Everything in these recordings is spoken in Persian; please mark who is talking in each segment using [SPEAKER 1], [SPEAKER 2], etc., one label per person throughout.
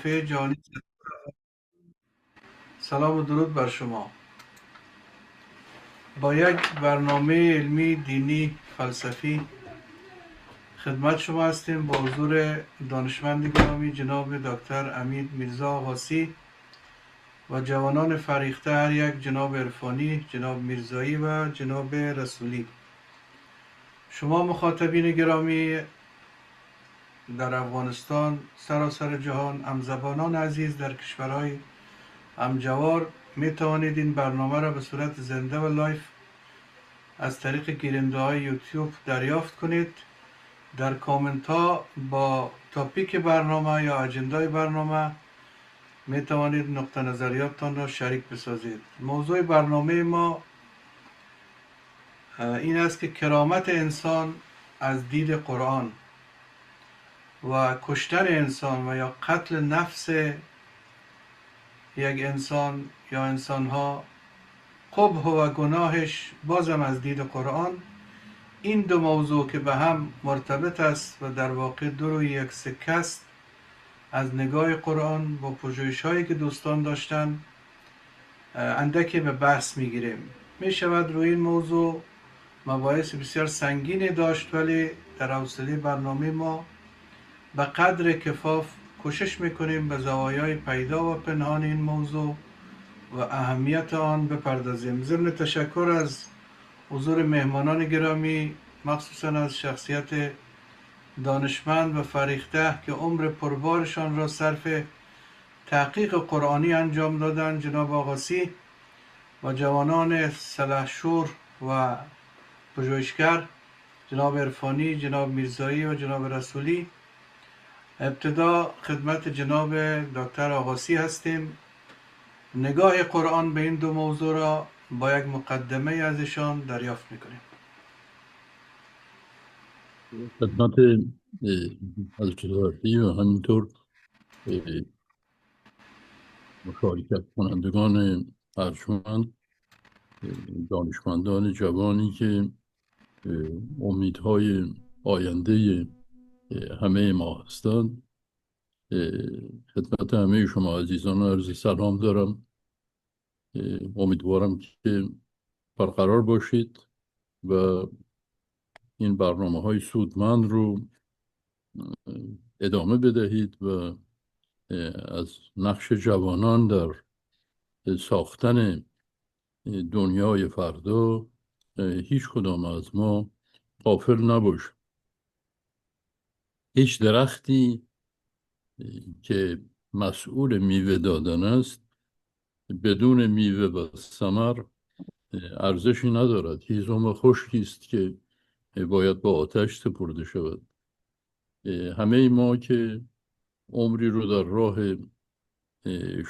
[SPEAKER 1] صفحه جهانی. سلام و درود بر شما. با یک برنامه علمی، دینی، فلسفی خدمت شما هستیم با حضور دانشمند گرامی جناب دکتر امید میرزا آقاسی و جوانان فریخته هر یک، جناب عرفانی، جناب میرزایی و جناب رسولی. شما مخاطبین گرامی در افغانستان، سراسر جهان، همزبانان عزیز در کشورهای همجوار می توانید این برنامه را به صورت زنده و لایف از طریق گیرنده های یوتیوب دریافت کنید. در کامنت ها با تاپیک برنامه یا اجندای برنامه می توانید نقطه نظریاتتان را شریک بسازید. موضوع برنامه ما این است که کرامت انسان از دید قرآن و کشتن انسان و یا قتل نفس یک انسان یا انسانها، قبح و گناهش بازم از دید قرآن. این دو موضوع که به هم مرتبط است و در واقع دو روی یک سکه است، از نگاه قرآن با پژوهش هایی که دوستان داشتن اندکی به بحث میگیریم. می شود روی این موضوع مباحث بسیار سنگینی داشت، ولی در حوصله برنامه ما به قدر کفاف کوشش میکنیم به زوایای پیدا و پنهان این موضوع و اهمیت آن بپردازیم. ضمن تشکر از حضور مهمانان گرامی، مخصوصا از شخصیت دانشمند و فریخته که عمر پربارشان را صرف تحقیق قرآنی انجام دادند، جناب آقاسی و جوانان سلحشور و پژوهشگر جناب عرفانی، جناب میرزایی و جناب رسولی. ابتدا خدمت جناب دکتر آقاسی هستیم. نگاه قرآن به این دو موضوع را با یک مقدمه ازشان دریافت میکنیم.
[SPEAKER 2] خدمت حضرت عالی و همینطور مشارکت کنندگان ارجمند، دانشمندان جوانی که امیدهای آینده همه ما هستند، خدمت همه شما عزیزان عرض سلام دارم. امیدوارم که برقرار باشید و این برنامه های سودمند رو ادامه بدهید و از نقش جوانان در ساختن دنیای فردا هیچ کدام از ما غافل نباش. هیچ درختی که مسئول میوه دادن است بدون میوه و ثمر ارزشی ندارد. هیزم خشکی است که باید با آتش سپرده شود. همه ما که عمری رو در راه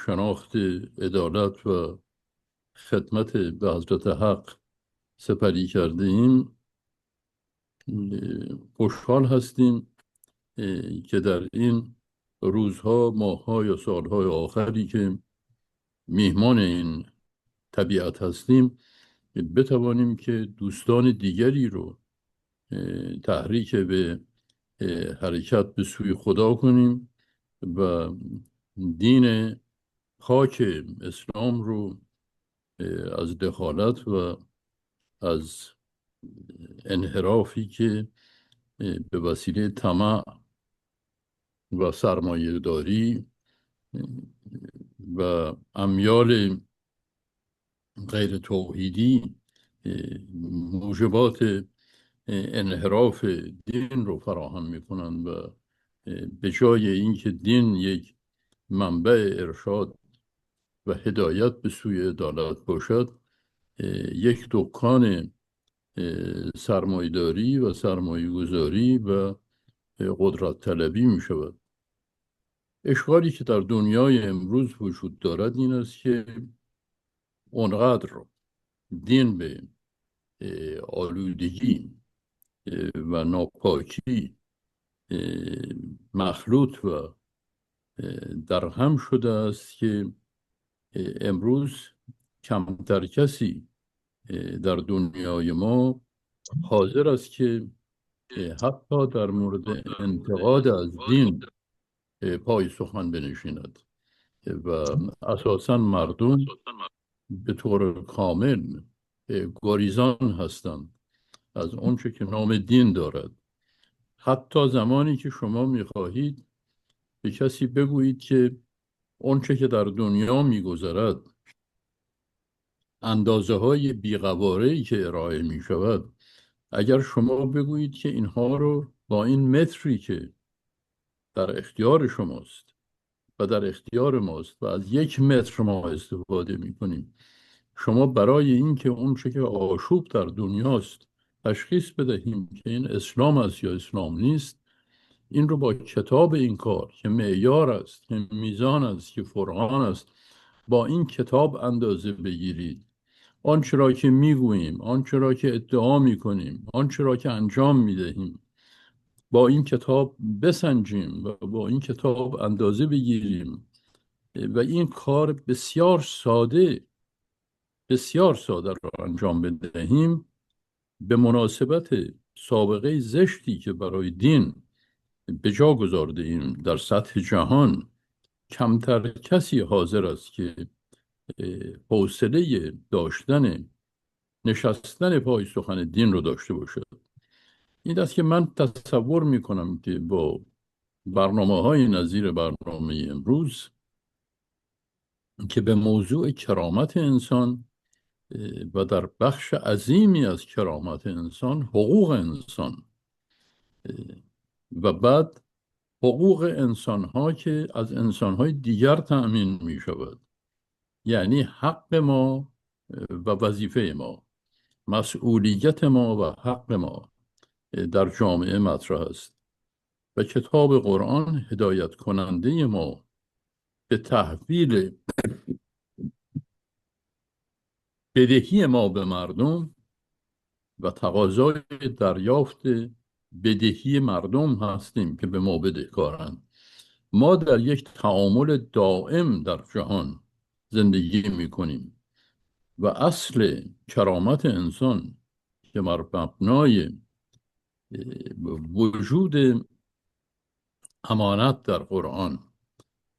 [SPEAKER 2] شناخت عدالت و خدمت به حضرت حق سپری کرده ایم، خوشحال هستیم که در این روزها، ماهها یا سالهای آخری که میهمان این طبیعت هستیم بتوانیم که دوستان دیگری رو تحریک به حرکت به سوی خدا کنیم و دین پاک اسلام رو از دخالت و از انحرافی که به وسیله طمع و سرمایه داری و امیال غیر توحیدی موجبات انحراف دین رو فراهم میکنند و به جای اینکه دین یک منبع ارشاد و هدایت به سوی عدالت باشد، یک دکان سرمایه‌داری و سرمایه‌گذاری و قدرت طلبی می شود. اشکالی که در دنیای امروز وجود دارد این است که اونقدر دین به آلودگی و ناپاکی مخلوط و در هم شده است که امروز کمتر کسی در دنیای ما حاضر است که حتی در مورد انتقاد از دین پای سخن بنشیند و اساسا مردم به طور کامل گریزان هستند از آنچه که نام دین دارد. حتی زمانی که شما میخواهید به کسی بگویید که آنچه که در دنیا میگذرد، اندازه های بیقواره‌ای که ارائه می شود، اگر شما بگویید که اینها رو با این متری که در اختیار شماست و در اختیار ماست و از 1 متر ما استفاده می کنیم، شما برای اینکه اون چه که آشوب در دنیاست تشخیص بدهیم که این اسلام است یا اسلام نیست، این رو با کتاب این کار که معیار است، که میزان است، که فرقان است، با این کتاب اندازه بگیرید. آنچه را که میگوییم، آنچه را که ادعا میکنیم، آنچه را که انجام میدهیم، با این کتاب بسنجیم و با این کتاب اندازه بگیریم و این کار بسیار ساده را انجام بدهیم. به مناسبت سابقه زشتی که برای دین به جا گذارده ایم در سطح جهان، کمتر کسی حاضر است که حوصله داشتن نشستن پای سخن دین رو داشته باشد. این است که من تصور میکنم که با برنامه های نظیر برنامه امروز که به موضوع کرامت انسان و در بخش عظیمی از کرامت انسان حقوق انسان و بعد حقوق انسان ها که از انسان های دیگر تأمین می شود، یعنی حق ما و وظیفه ما، مسئولیت ما و حق ما در جامعه مطرح است و کتاب قرآن هدایت کننده ما به تحویل بدهی ما به مردم و تقاضای دریافت بدهی مردم هستیم که به ما بدهکارند. ما در یک تعامل دائم در جهان زندگی می کنیم و اصل کرامت انسان که بر مبنای وجود امانت در قرآن،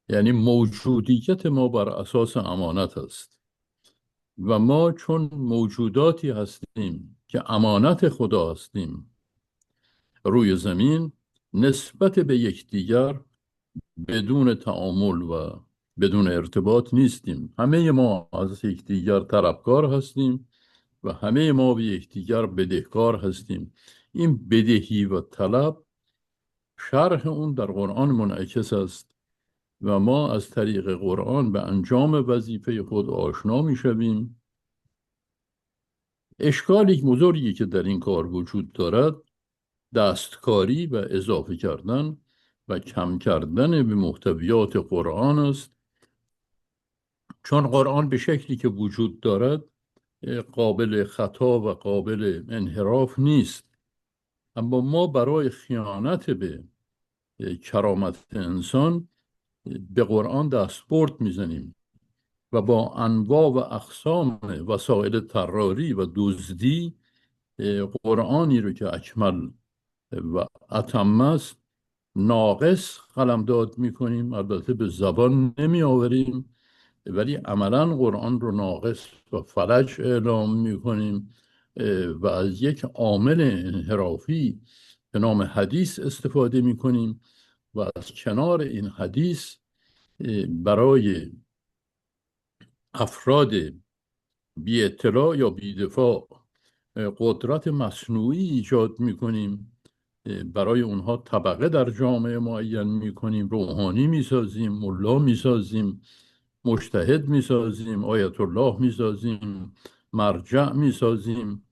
[SPEAKER 2] یعنی موجودیت ما بر اساس امانت است و ما چون موجوداتی هستیم که امانت خدا هستیم روی زمین، نسبت به یکدیگر بدون تعامل و بدون ارتباط نیستیم. همه ما از یکدیگر طلبکار هستیم و همه ما به یکدیگر بدهکار هستیم. این بدهی و طلب شرح اون در قرآن منعکس است و ما از طریق قرآن به انجام وظیفه خود آشنا می شویم. اشکالی بزرگی که در این کار وجود دارد دستکاری و اضافه کردن و کم کردن به محتویات قرآن است، چون قرآن به شکلی که وجود دارد قابل خطا و قابل انحراف نیست. اما ما برای خیانت به کرامت انسان به قرآن دستبرد میزنیم و با انواع و اقسام وسایل طراری و دزدی قرآنی رو که اکمل و اتم است ناقص قلمداد میکنیم. البته به زبان نمی آوریم ولی عملا قرآن رو ناقص و فلج اعلام میکنیم و از یک عامل انحرافی به نام حدیث استفاده میکنیم و از کنار این حدیث برای افراد بی اطلاع یا بی دفاع قدرت مصنوعی ایجاد میکنیم، برای اونها طبقه در جامعه معین میکنیم، روحانی میسازیم، ملا میسازیم، مجتهد میسازیم، آیت الله میسازیم، مرجع میسازیم،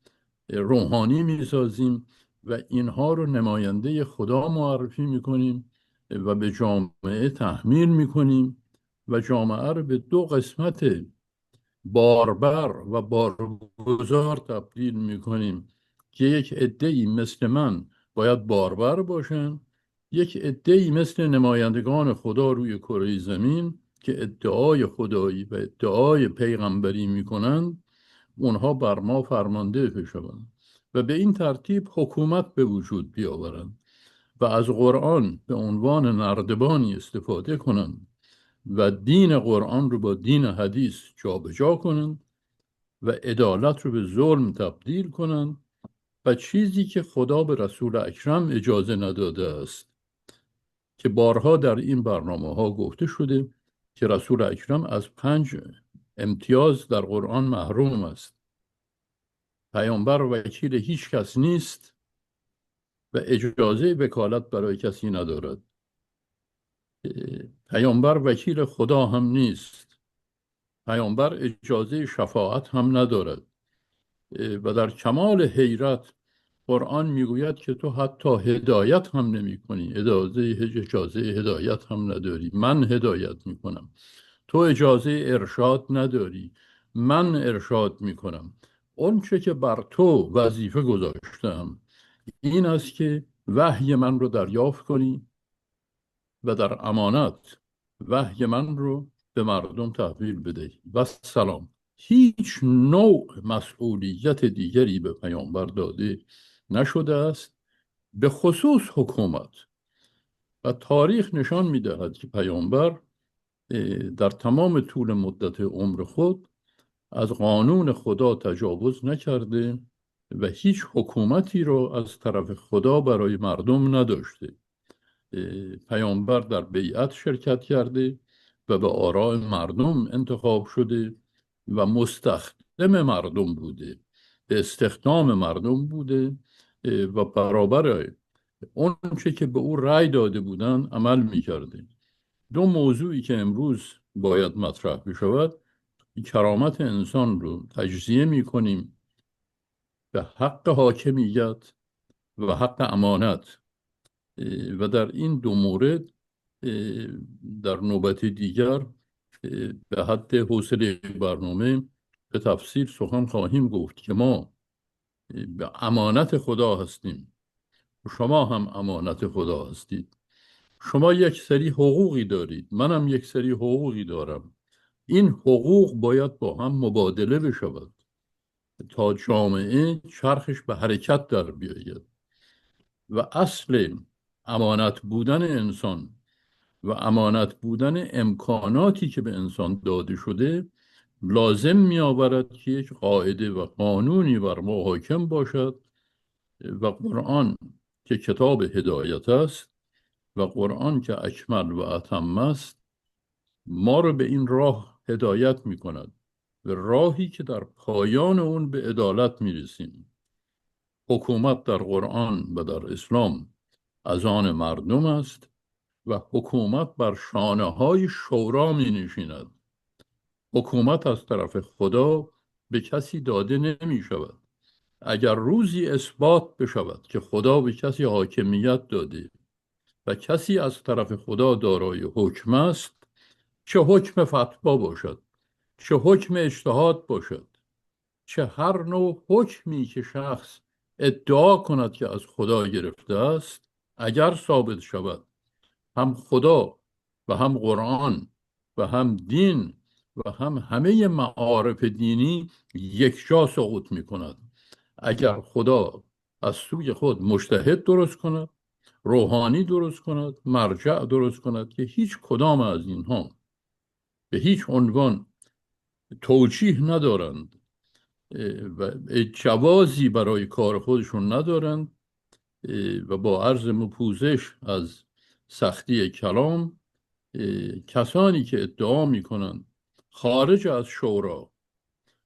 [SPEAKER 2] روحانی میسازیم و اینها رو نماینده خدا معرفی میکنیم و به جامعه تحمیل میکنیم و جامعه رو به 2 قسمت باربر و بارگذار تبدیل میکنیم که یک عده‌ای مثل من باید باربر باشن، یک عده‌ای مثل نمایندگان خدا روی کره زمین که ادعای خدایی و ادعای پیغمبری میکنند اونها بر ما فرمانده بشوند و به این ترتیب حکومت به وجود بیاورند و از قرآن به عنوان نردبانی استفاده کنند و دین قرآن رو با دین حدیث جابجا کنند و عدالت رو به ظلم تبدیل کنند و چیزی که خدا به رسول اکرم اجازه نداده است که بارها در این برنامه ها گفته شده که رسول اکرم از 5 امتیاز در قرآن محروم است. پیامبر وکیل هیچ کس نیست و اجازه وکالت برای کسی ندارد. پیامبر وکیل خدا هم نیست. پیامبر اجازه شفاعت هم ندارد و در کمال حیرت قرآن میگوید که تو حتی هدایت هم نمی کنی، اجازه هدایت هم نداری، من هدایت می کنم. تو اجازه ارشاد نداری، من ارشاد می کنم. اون چه که بر تو وظیفه گذاشتم این است که وحی من رو دریافت کنی و در امانت وحی من رو به مردم تحویل بده و سلام. هیچ نوع مسئولیت دیگری به پیامبر داده نشده است، به خصوص حکومت. و تاریخ نشان می‌دهد که پیامبر در تمام طول مدت عمر خود از قانون خدا تجاوز نکرده و هیچ حکومتی رو از طرف خدا برای مردم نداشته. پیامبر در بیعت شرکت کرده و به آراء مردم انتخاب شده و مستخدم مردم بوده، به استخدام مردم بوده و برابر اون چه که به او رأی داده بودن عمل میکرده. دو موضوعی که امروز باید مطرح بشود، کرامت انسان رو تجزیه میکنیم به حق حاکمیت و حق امانت و در این دو مورد در نوبت دیگر به حد حوصله برنامه به تفصیل سخن خواهیم گفت که ما به امانت خدا هستیم، شما هم امانت خدا هستید. شما یک سری حقوقی دارید، منم یک سری حقوقی دارم. این حقوق باید با هم مبادله بشود تا جامعه چرخش به حرکت در بیاید. و اصل امانت بودن انسان و امانت بودن امکاناتی که به انسان داده شده لازم می آورد که یک قاعده و قانونی بر ما حاکم باشد و قرآن که کتاب هدایت است و قرآن که اکمل و اتم است ما رو به این راه هدایت می کند، به راهی که در پایان اون به عدالت می رسیم. حکومت در قرآن و در اسلام از آن مردم است و حکومت بر شانه های شورا می نشیند. حکومت از طرف خدا به کسی داده نمی شود. اگر روزی اثبات بشود که خدا به کسی حاکمیت داده و کسی از طرف خدا دارای حکم است، چه حکم فتوا باشد، چه حکم اجتهاد باشد، چه هر نوع حکمی که شخص ادعا کند که از خدا گرفته است، اگر ثابت شود هم خدا و هم قرآن و هم دین و هم همه معارف دینی یک جا سقوط می کند. اگر خدا از سوی خود مجتهد درست کند، روحانی درست کند، مرجع درست کند که هیچ کدام از اینها به هیچ عنوان توجیه ندارند و جوازی برای کار خودشون ندارند و با عرض پوزش از سختی کلام، کسانی که ادعا می کنند خارج از شورا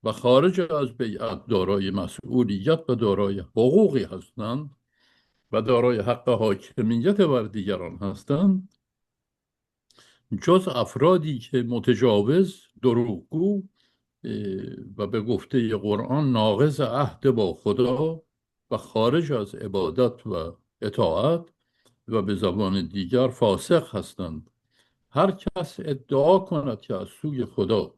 [SPEAKER 2] و خارج از بیعت دارای مسئولیت و دارای حقوقی هستند و دارای حق حاکمیت بر دیگران هستند، جز افرادی که متجاوز، دروغگو و به گفته قرآن ناقض عهد با خدا و خارج از عبادت و اطاعت و به زبان دیگر فاسق هستند. هر کس ادعا کند که از سوی خدا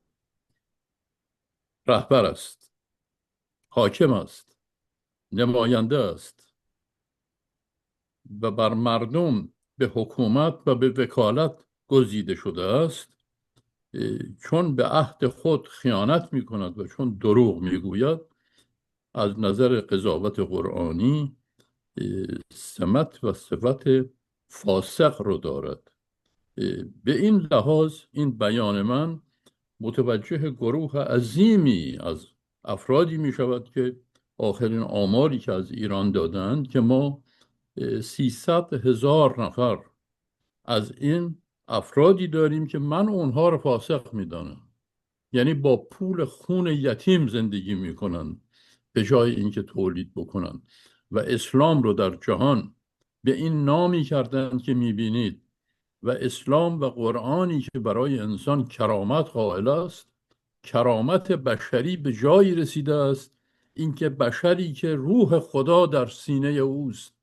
[SPEAKER 2] رهبر است، حاکم است، نماینده است و بر مردم به حکومت و به وکالت گزیده شده است، چون به عهد خود خیانت می کند و چون دروغ می گوید، از نظر قضاوت قرآنی سمت و صفت فاسق رو دارد. به این لحاظ این بیان من متوجه گروه عظیمی از افرادی می شود که آخرین آماری که از ایران دادند که ما 300,000 نفر از این افرادی داریم که من اونها رو فاسق می دانم. یعنی با پول خون یتیم زندگی می کنند به جای اینکه تولید بکنند و اسلام رو در جهان به این نامی کردند که می بینید و اسلام و قرآنی که برای انسان کرامت قائل است، کرامت بشری به جایی رسیده است اینکه بشری که روح خدا در سینه اوست،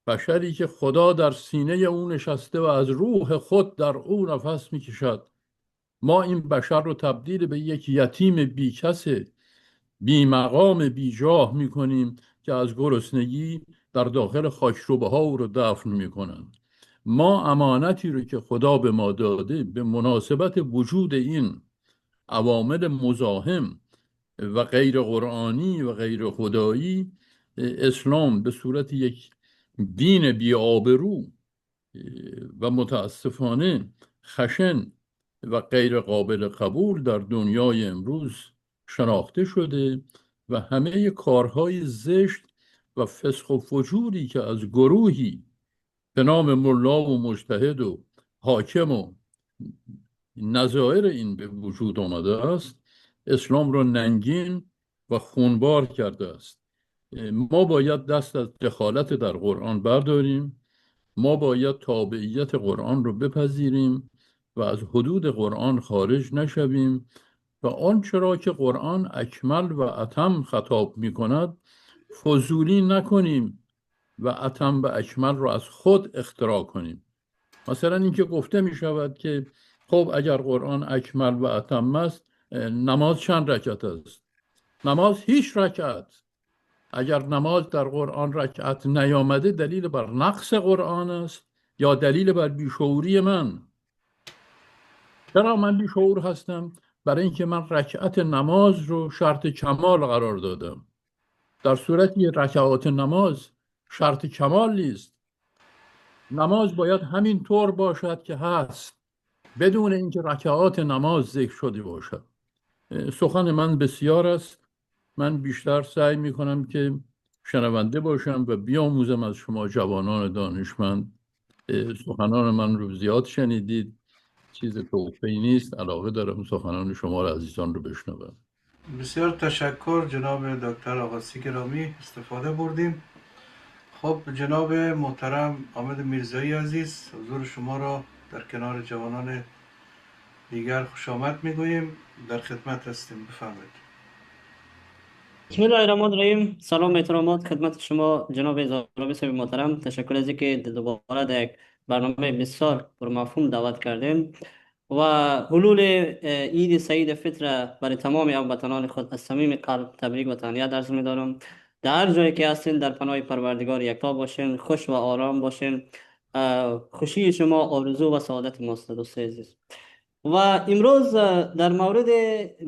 [SPEAKER 2] بشری که خدا در سینه او نشسته و از روح خود در او نفس میکشد، ما این بشر رو تبدیل به یک یتیم بیکس بی مقام بی جاه میکنیم که از گرسنگی در داخل خاکروبه ها او رو دفن میکنند. ما امانتی رو که خدا به ما داده به مناسبت وجود این عوامل مزاحم و غیر قرآنی و غیر خدایی، اسلام به صورت یک دین بی آبرو و متاسفانه خشن و غیر قابل قبول در دنیای امروز شناخته شده و همه کارهای زشت و فسق و فجوری که از گروهی به نام ملا و مجتهد و حاکم و نظائر این به وجود آمده است، اسلام را ننگین و خونبار کرده است. ما باید دست از دخالت در قرآن برداریم، ما باید تابعیت قرآن رو بپذیریم و از حدود قرآن خارج نشویم و آنچه را که قرآن اکمل و اتم خطاب می کند فضولی نکنیم و اتم و اکمل را از خود اختراع کنیم. مثلا اینکه گفته می شود که خب اگر قرآن اکمل و اتم است، نماز چند رکعت است؟ نماز هیچ رکعت. اگر نماز در قرآن رکعت نیامده دلیل بر نقص قرآن است یا دلیل بر بیشعوری من؟ چرا من بیشعور هستم؟ برای اینکه من رکعت نماز رو شرط کمال قرار دادم، در صورتی رکعات نماز شرط کمال نیست. نماز باید همین طور باشد که هست بدون اینکه رکعات نماز ذکر شده باشد. سخن من بسیار است، من بیشتر سعی می کنم که شنونده باشم و بیاموزم از شما جوانان دانشمند. سخنان من رو زیاد شنیدید، چیز توفیقی نیست، علاقه دارم سخنان شما را عزیزان رو بشنوم.
[SPEAKER 1] بسیار تشکر جناب دکتر آقاسی گرامی، استفاده بردیم. خب جناب محترم حامد میرزایی عزیز، حضور شما را در کنار جوانان دیگر خوش آمد میگوییم، در خدمت هستیم، بفرمایید.
[SPEAKER 3] بسم الله الرحمن الرحیم. سلام و احترامات خدمت شما جناب زاراوی صاحب محترم. تشکر از اینکه دوباره در یک برنامه بسیار پرمفهوم دعوت کردیم و حلول عید سعید فطر برای تمام هموطنان خود از صمیم قلب تبریک و تهنیت عرض می‌دارم. در هر جایی که هستین در پناه پروردگار یکتا باشین، خوش و آرام باشین. خوشی شما آرزو و سعادت ماست دوست عزیز. و امروز در مورد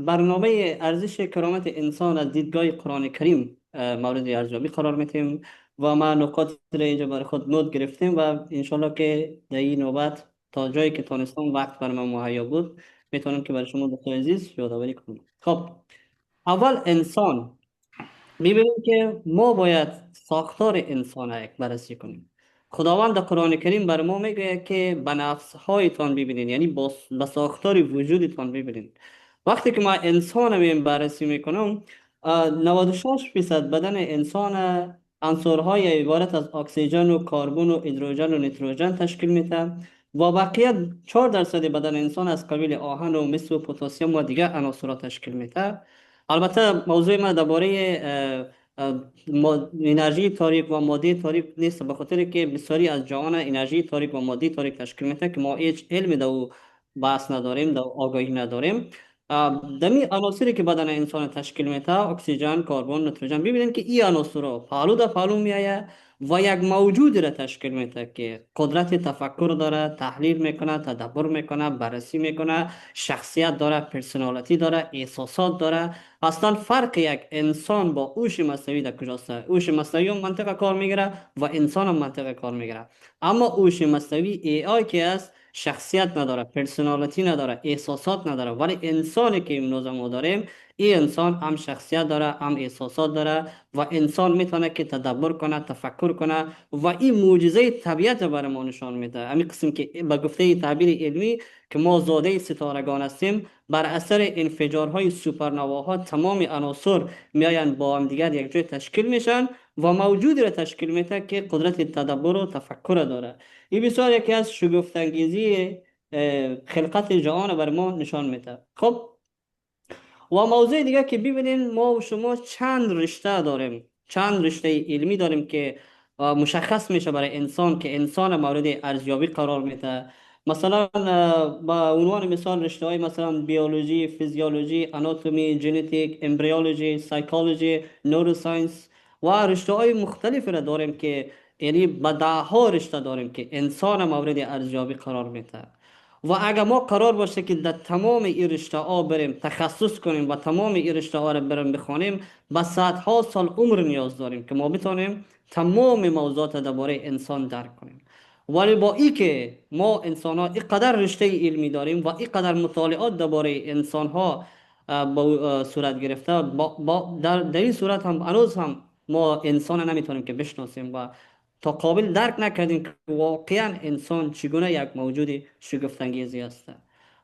[SPEAKER 3] برنامه ارزش کرامت انسان از دیدگاه قرآن کریم مورد ارزیابی قرار میتیم و ما نکات را اینجا برای خود نوت گرفتیم و انشالله که در این نوبت تا جایی که تانستم وقت بر من مهیا بود میتونم که برای شما دوستان عزیز یادآوری کنم. خب اول انسان می‌بینیم که ما باید ساختار انسان را یک بررسی کنیم. خداوند در قرآن کریم بر ما میگه که به نفس هایتان ببینید، یعنی به ساختار وجودتان ببینید. وقتی که ما انسان رو بررسی میکنم 96% بدن انسان عنصرهای عبارت از اکسیژن و کربن و هیدروژن و نیتروژن تشکیل میده و بقیه 4% بدن انسان از قبیل آهن و مس و پتاسیم و دیگر عناصر تشکیل میده. البته موضوع ما درباره انرژی تاریک و ماده تاریک نیست، به خاطر که بسیاری از جهان انرژی تاریک و ماده تاریک تشکیل میده که ما هیچ علمی در بحث نداریم، در آگاهی نداریم. دمی عناصری که بدن انسان تشکیل میده، اکسیژن، کربن، نیتروژن، ببینید که این عناصر پالو در پالو میآید و یک موجودی را تشکیل میده که قدرت تفکر داره، تحلیل میکنه، تدبر میکنه، بررسی میکنه، شخصیت داره، پرسونالیتی داره، احساسات داره. اصلا فرق یک انسان با هوش مصنوعی در کجاست؟ هوش مصنوعی هم منطق کار میگیره و انسان هم منطق کار میگیره، اما هوش مصنوعی ای آی که است شخصیت نداره، پرسونالیتی نداره، احساسات نداره. ولی انسانی که امروز ما داریم، این انسان هم شخصیت داره، هم احساسات داره و انسان میتونه که تدبر کنه، تفکر کنه و این معجزه طبیعت بر ما نشان میده. همین قسم که به گفته تعبیر علمی که ما زاده ستارگان هستیم، بر اثر انفجارهای سوپرنواها تمام عناصر میاین با هم دیگر یک جای تشکیل میشن و موجودی را تشکیل میده که قدرت تدبر و تفکر داره. این بسیار یکی از شگفت‌انگیزی خلقت جهان بر ما نشان میده. خب، و موضوع دیگه که ببینین، ما و شما چند رشته داریم، چند رشته علمی داریم که مشخص میشه برای انسان که انسان مورد ارزیابی قرار میده. مثلا با عنوان مثال رشته های مثلا بیولوژی، فیزیولوژی، آناتومی، ژنتیک، امبریولوژی، سایکولوژی، نوروساینس و رشته های مختلفی را داریم که یعنی به ده ها رشته داریم که انسان مورد ارزیابی قرار میده. و اگر ما قرار باشه که در تمام این رشته ها بریم تخصص کنیم و تمام این رشته ها رو بریم بخوانیم، با صدها سال عمر نیاز داریم که ما بتونیم تمام موضوعات درباره انسان درک کنیم. ولی با این که ما انسان ها اینقدر رشته علمی داریم و اینقدر مطالعات درباره انسان ها با صورت گرفته، در این صورت هم هنوز هم ما انسان نمیتونیم که بشناسیم و تا قابل درک نکردیم که واقعا انسان چگونه یک موجود شگفت‌انگیزی است.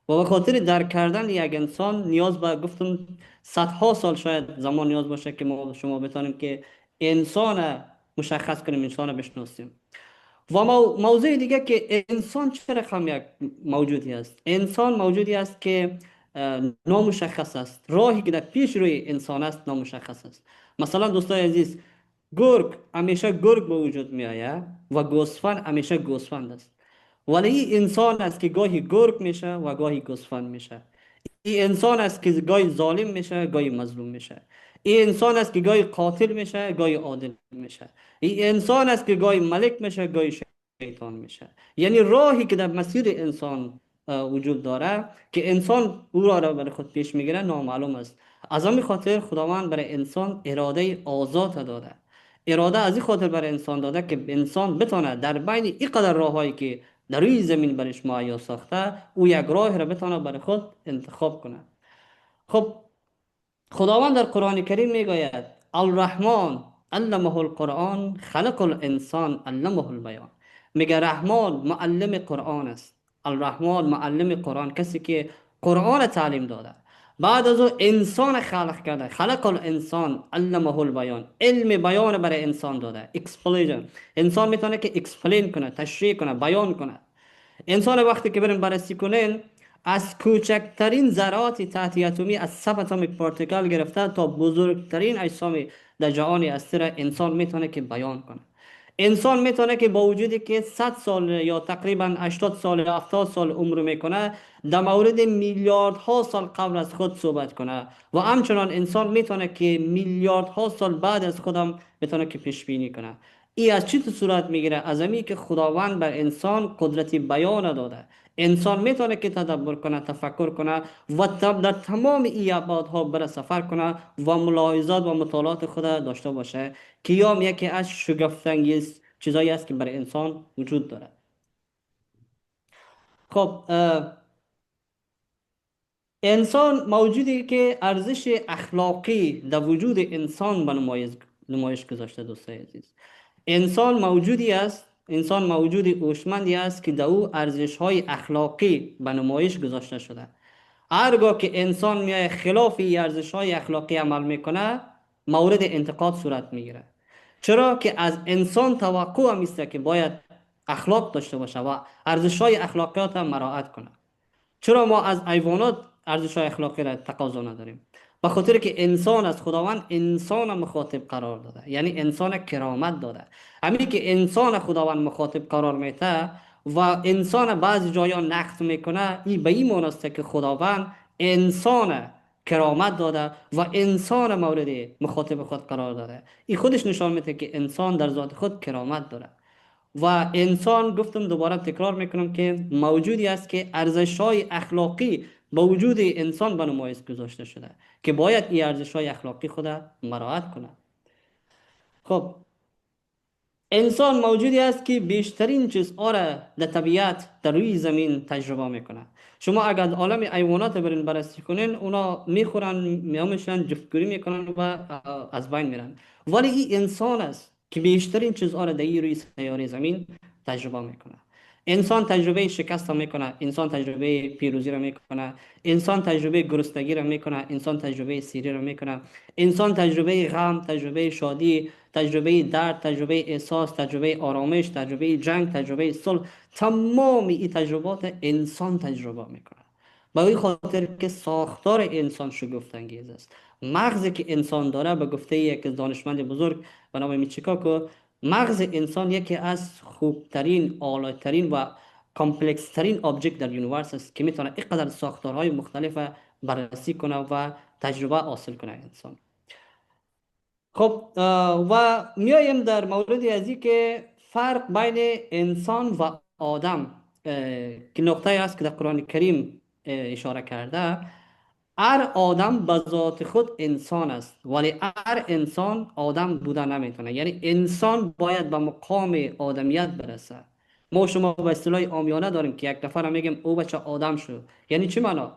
[SPEAKER 3] و به خاطر درک کردن یک انسان نیاز به گفتم صدها سال شاید زمان نیاز باشه که ما شما بتونیم که انسان مشخص کنیم، انسان بشناسیم. و موضوع دیگه که انسان چه رقم یک موجودی است. انسان موجودی است که نامشخص است، راهی که در پیش روی انسان است نامشخص است. مثلا دوستای عزیز، گرگ همیشه گرگ به وجود می آید و گوسفند همیشه گوسفند است، ولی این انسان است که گاهی گرگ میشه و گاهی گوسفند میشه. این انسان است که گاهی ظالم میشه، گاهی مظلوم میشه. این انسان است که گاهی قاتل میشه، گاهی عادل میشه. این انسان است که گاهی ملک میشه، گاهی شیطان میشه. یعنی راهی که در مسیر انسان وجود داره که انسان او را برای خود پیش میگیره نامعلوم است. از همین خاطر خداوند برای انسان اراده آزاد داده. اراده از این خاطر برای انسان داده که انسان بتونه در بین این قدر راههایی که در روی زمین برش مهیا ساخته، او یک راه را بتونه برای خود انتخاب کنه. خب، خداوند در قرآن کریم میگوید الرحمن علمه القرآن خلق الانسان علمه البیان. میگه رحمان معلم قرآن است. الرحمن معلم قرآن، کسی که قرآن تعلیم داده، بعد از او انسان خلق کرده، خلق الانسان علمه البیان، علم بیان برای انسان داده، اکسپلیشن. انسان میتونه که اکسپلین کنه، تشریح کنه، بیان کنه. انسان وقتی که بریم بررسی کنین، از کوچکترین ذرات تحت اتمی از سب اتمیک پارتیکل گرفته تا بزرگترین اجسام در جهان هستی را انسان میتونه که بیان کنه. انسان میتونه که با وجودی که 100 سال یا تقریبا 80 سال یا 70 سال عمر میکنه، در مورد میلیاردها سال قبل از خود صحبت کنه و همچنان انسان میتونه که میلیاردها سال بعد از خودم میتونه که پیش بینی کنه. این از چی صورت میگیره؟ از امی که خداوند بر انسان قدرتی بیان داده. انسان میتونه که تدبر کنه، تفکر کنه و در تمام این ابعادها بره سفر کنه و ملاحظات و مطالعات خود داشته باشه که یکی از شگفت‌انگیز چیزایی است که برای انسان وجود داره. خب، انسان موجودی که ارزش اخلاقی در وجود انسان به نمایش گذاشته. دوستای عزیز، انسان موجودی است، انسان موجودی هوشمندی است که در او ارزش های اخلاقی به نمایش گذاشته شده. هرگاه که انسان میای خلاف این ارزش های اخلاقی عمل میکنه، مورد انتقاد صورت میگیره. چرا که از انسان توقع هم است که باید اخلاق داشته باشه و ارزش های اخلاقیات هم مراعات کنه. چرا ما از حیوانات ارزش‌های اخلاقی را تقاضا نداریم؟ به خاطر که انسان از خداوند انسان مخاطب قرار داده، یعنی انسان کرامت داده. همین که انسان خداوند مخاطب قرار میده و انسان بعضی جایا نقد میکنه، این به این معنی است که خداوند انسان کرامت داده و انسان مورد مخاطب خود قرار داده. این خودش نشان میده که انسان در ذات خود کرامت داره. و انسان، گفتم دوباره تکرار میکنم، که موجودی است که ارزش های اخلاقی با وجود انسان به نمایش گذاشته شده که باید این ارزش های اخلاقی خود مراعات کنه. خب، انسان موجودی است که بیشترین چیزها را در طبیعت در روی زمین تجربه میکنه. شما اگر عالم حیوانات برین بررسی کنین، اونا میخورن، میامشن، جفتگیری میکنن و از بین میرن. ولی این انسان است که بیشترین چیزها را در روی سیاره زمین تجربه میکنه. انسان تجربه شکست را میکنه، انسان تجربه پیروزی را میکنه، انسان تجربه گرسنگی را میکنه، انسان تجربه سیری را میکنه، انسان تجربه غم، تجربه شادی، تجربه درد، تجربه احساس، تجربه آرامش، تجربه جنگ، تجربه صلح. تمام این تجربات انسان تجربه میکنه. به این خاطر که ساختار انسان شگفت انگیز است. مغزی که انسان داره، به گفته یک دانشمند بزرگ به نام میچیکاکو، مغز انسان یکی از خوبترین، اعلی‌ترین و کامپلکس ترین آبجکت در یونیورس است که میتونه اینقدر ساختارهای مختلف بررسی کنه و تجربه حاصل کنه انسان. خب، و میایم در مورد از این که فرق بین انسان و آدم، که نقطه است که در قرآن کریم اشاره کرده. هر آدم به ذات خود انسان است، ولی هر انسان آدم بوده نمیتونه. یعنی انسان باید به مقام آدمیت برسه. ما شما به اصطلاح عامیانه داریم که یک نفر میگیم او بچه آدم شد. یعنی چی معنا؟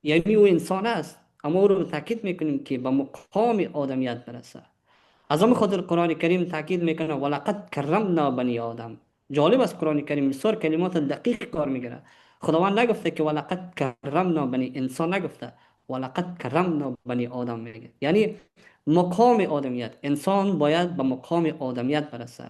[SPEAKER 3] یعنی او انسان است، اما او رو تاکید میکنیم که به مقام آدمیت برسه. از همین خاطر قرآن کریم تاکید میکنه ولقد کرمنا بنی آدم. جالب است، قرآن کریم بسیار کلمات دقیق کار میگیره. خداوند نگفته که ولقد کرمنا بنی انسان، نگفته ولقد کرمنا بنی آدم میگه. یعنی مقام آدمیت، انسان باید به مقام آدمیت برسه،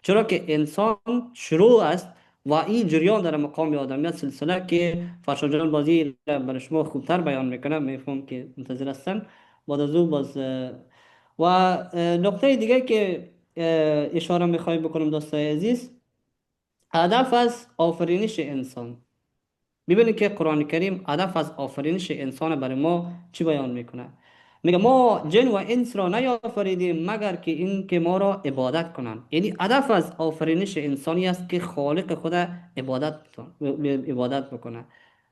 [SPEAKER 3] چرا که انسان شروع است و این جریان در مقام آدمیت سلسله که فرشاد جان بازی برای شما خوبتر بیان میکنه، میفهم که منتظر هستن. بعد از او باز و نقطه دیگه که اشاره میخوایم بکنم دوستای عزیز، هدف از آفرینش انسان. ببینید که قرآن کریم هدف از آفرینش انسان برای ما چی بیان میکنه. میگه ما جن و انس را نیافریدیم مگر که این که ما را عبادت کنند. یعنی هدف از آفرینش انسانی است که خالق خود عبادت بکنه.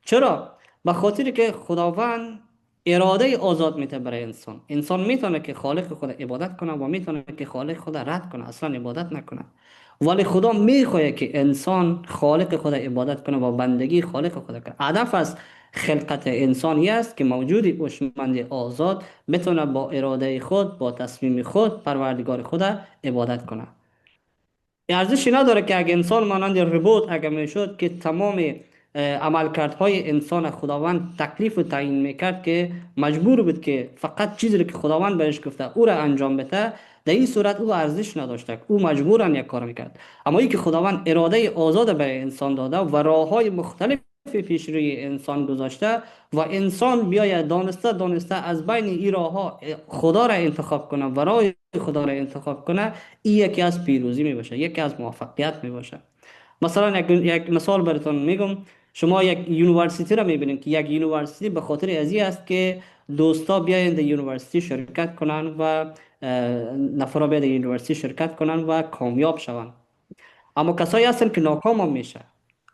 [SPEAKER 3] چرا؟ به خاطر که خداوند اراده آزاد میده برای انسان. انسان میتونه که خالق خود عبادت کنه و میتونه که خالق خود رد کنه، اصلا عبادت نکنه. ولی خدا میخواد که انسان خالق خود عبادت کنه و بندگی خالق خود کنه. هدف از خلقت انسانی است که موجود هوشمند آزاد بتونه با اراده خود، با تصمیم خود پروردگار خود عبادت کنه. ارزشی نداره که اگه انسان مانند ربات اگه میشد که تمام عملکردهای انسان خداوند تکلیف و تعیین میکرد که مجبور بود که فقط چیزی که خداوند بهش گفته او را انجام بده، در این صورت او ارزش نداشته، او مجبورن یک کار میکرد. اما ای که خداوند اراده آزاد برای انسان داده و راههای مختلف پیش روی انسان گذاشته و انسان بیاید دانسته از بین این راه ها خدا را انتخاب کنه و راه خدا را انتخاب کنه، این یکی از پیروزی می باشه، یکی از موفقیت می باشه. مثلا یک مثال براتون میگم. شما یک یونیورسیتی را میبینید که یک یونیورسیتی به خاطر ازی است که دوستا بیاین در یونیورسیتی شرکت کنن و نفرا بیاین در یونیورسیتی شرکت کنن و کامیاب شوند. اما کسایی هستن که ناکام هم میشه.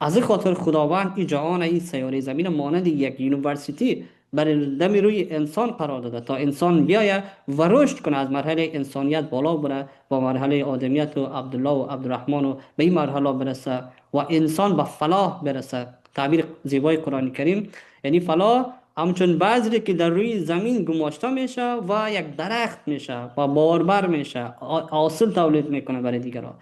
[SPEAKER 3] از این خاطر خداوند این جهان، این سیاره زمین مانند یک یونیورسیتی بر دم روی انسان قرار داده تا انسان بیاید و رشد کنه، از مرحله انسانیت بالا بره و مرحله آدمیت و عبدالله و عبدالرحمن و به این مرحله برسه و انسان به فلاح برسه. تعبیر زیبای قرآن کریم یعنی فلاح همچون بذری که در روی زمین گماشته میشه و یک درخت میشه و باربر میشه، حاصل تولید میکنه برای دیگران.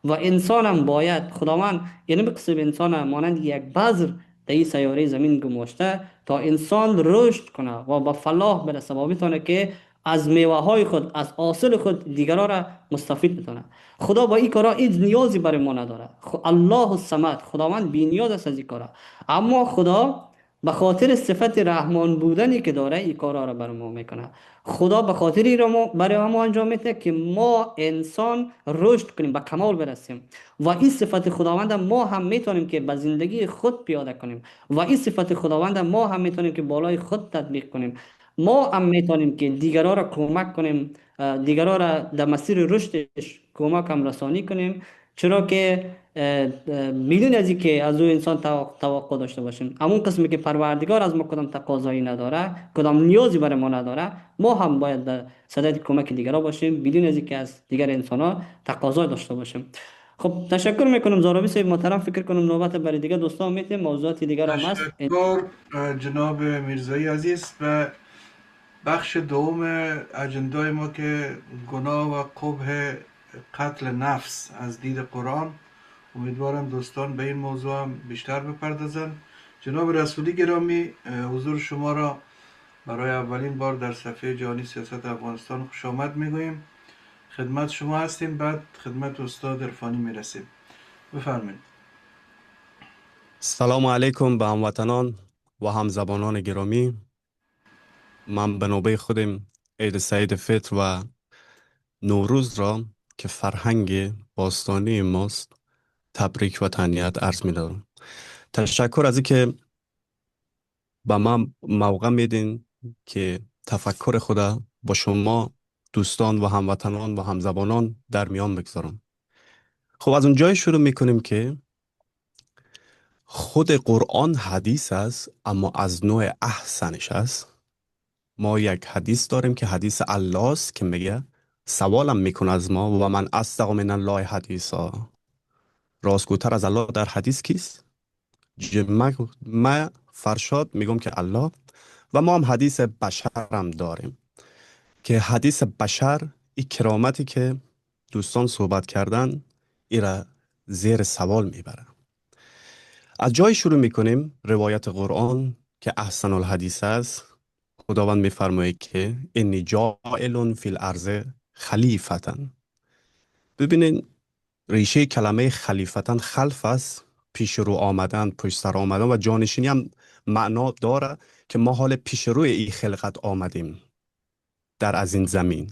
[SPEAKER 3] و انسان هم باید خداوند یعنی به قسم انسان هم مانند یک بذر در این سیاره زمین گماشته تا انسان رشد کنه و به فلاح برسه و بتونه که از میوه های خود، از حاصل خود دیگران را مستفید بتونه. خدا با این کارا هیچ نیازی برای ما نداره. الله الصمد، خداوند بی نیاز است از این کارا. اما خدا به خاطر صفت رحمان بودنی که داره این کارا را بر ما میکنه. خدا به خاطر این را برای ما انجام میده که ما انسان رشد کنیم، به کمال برسیم و این صفت خداوند ما هم میتونیم که به زندگی خود پیاده کنیم و این صفت خداوند ما هم میتونیم که بالای خود تطبیق کنیم. ما هم میتونیم که دیگران را کمک کنیم، دیگران را در مسیر رشدش کمک هم رسانی کنیم، چرا که بدون از اینکه از او انسان توقع داشته باشیم. همون قسمی که پروردگار از ما کدام تقاضایی نداره، کدام نیازی برای ما نداره، ما هم باید در صدد کمک دیگران باشیم بدون از اینکه از دیگر انسان ها تقاضا داشته باشیم. خب تشکر میکنم زاراوی صاحب محترم. فکر کنم نوبت برای دیگه دوستان میتیم، موضوعات دیگر هم هست.
[SPEAKER 1] تشکر جناب میرزایی عزیز. و بخش دوم اجندای ما که گناه و قبح قتل نفس از دید قرآن، امیدوارم دوستان به این موضوع هم بیشتر بپردازن. جناب رسولی گرامی، حضور شما را برای اولین بار در صفحه جهانی سیاست افغانستان خوش آمد میگوییم. خدمت شما هستیم، بعد خدمت استاد عرفانی میرسیم. بفرمایید.
[SPEAKER 4] سلام علیکم به هموطنان و همزبانان گرامی. من به نوبه خودم عید سعید فطر و نوروز را که فرهنگ باستانی ماست تبریک و تهنیت عرض می دارم. تشکر از اینکه به من موقع میدین که تفکر خدا با شما دوستان و هموطنان و همزبانان در میان بگذارم. خب از اون جای شروع میکنیم که خود قرآن حدیث است، اما از نوع احسنش است. ما یک حدیث داریم که حدیث الله است که میگه سوالم میکنه از ما و من اصدق من الله حدیثا. راستگوتر از الله در حدیث کیست؟ من فرشاد میگم که الله. و ما هم حدیث بشر هم داریم که حدیث بشر این کرامتی که دوستان صحبت کردن ایره زیر سوال میبره. از جای شروع میکنیم روایت قرآن که احسن الحدیث است. خداوند میفرماید که انی جاعل فی الارض خلیفتن. ببینین ریشه کلمه خلیفتن خلف است، پیش رو آمدن، پشت سر آمدن، و جانشینی هم معنا داره که ما حال پیش روی این خلقت آمدیم در از این زمین.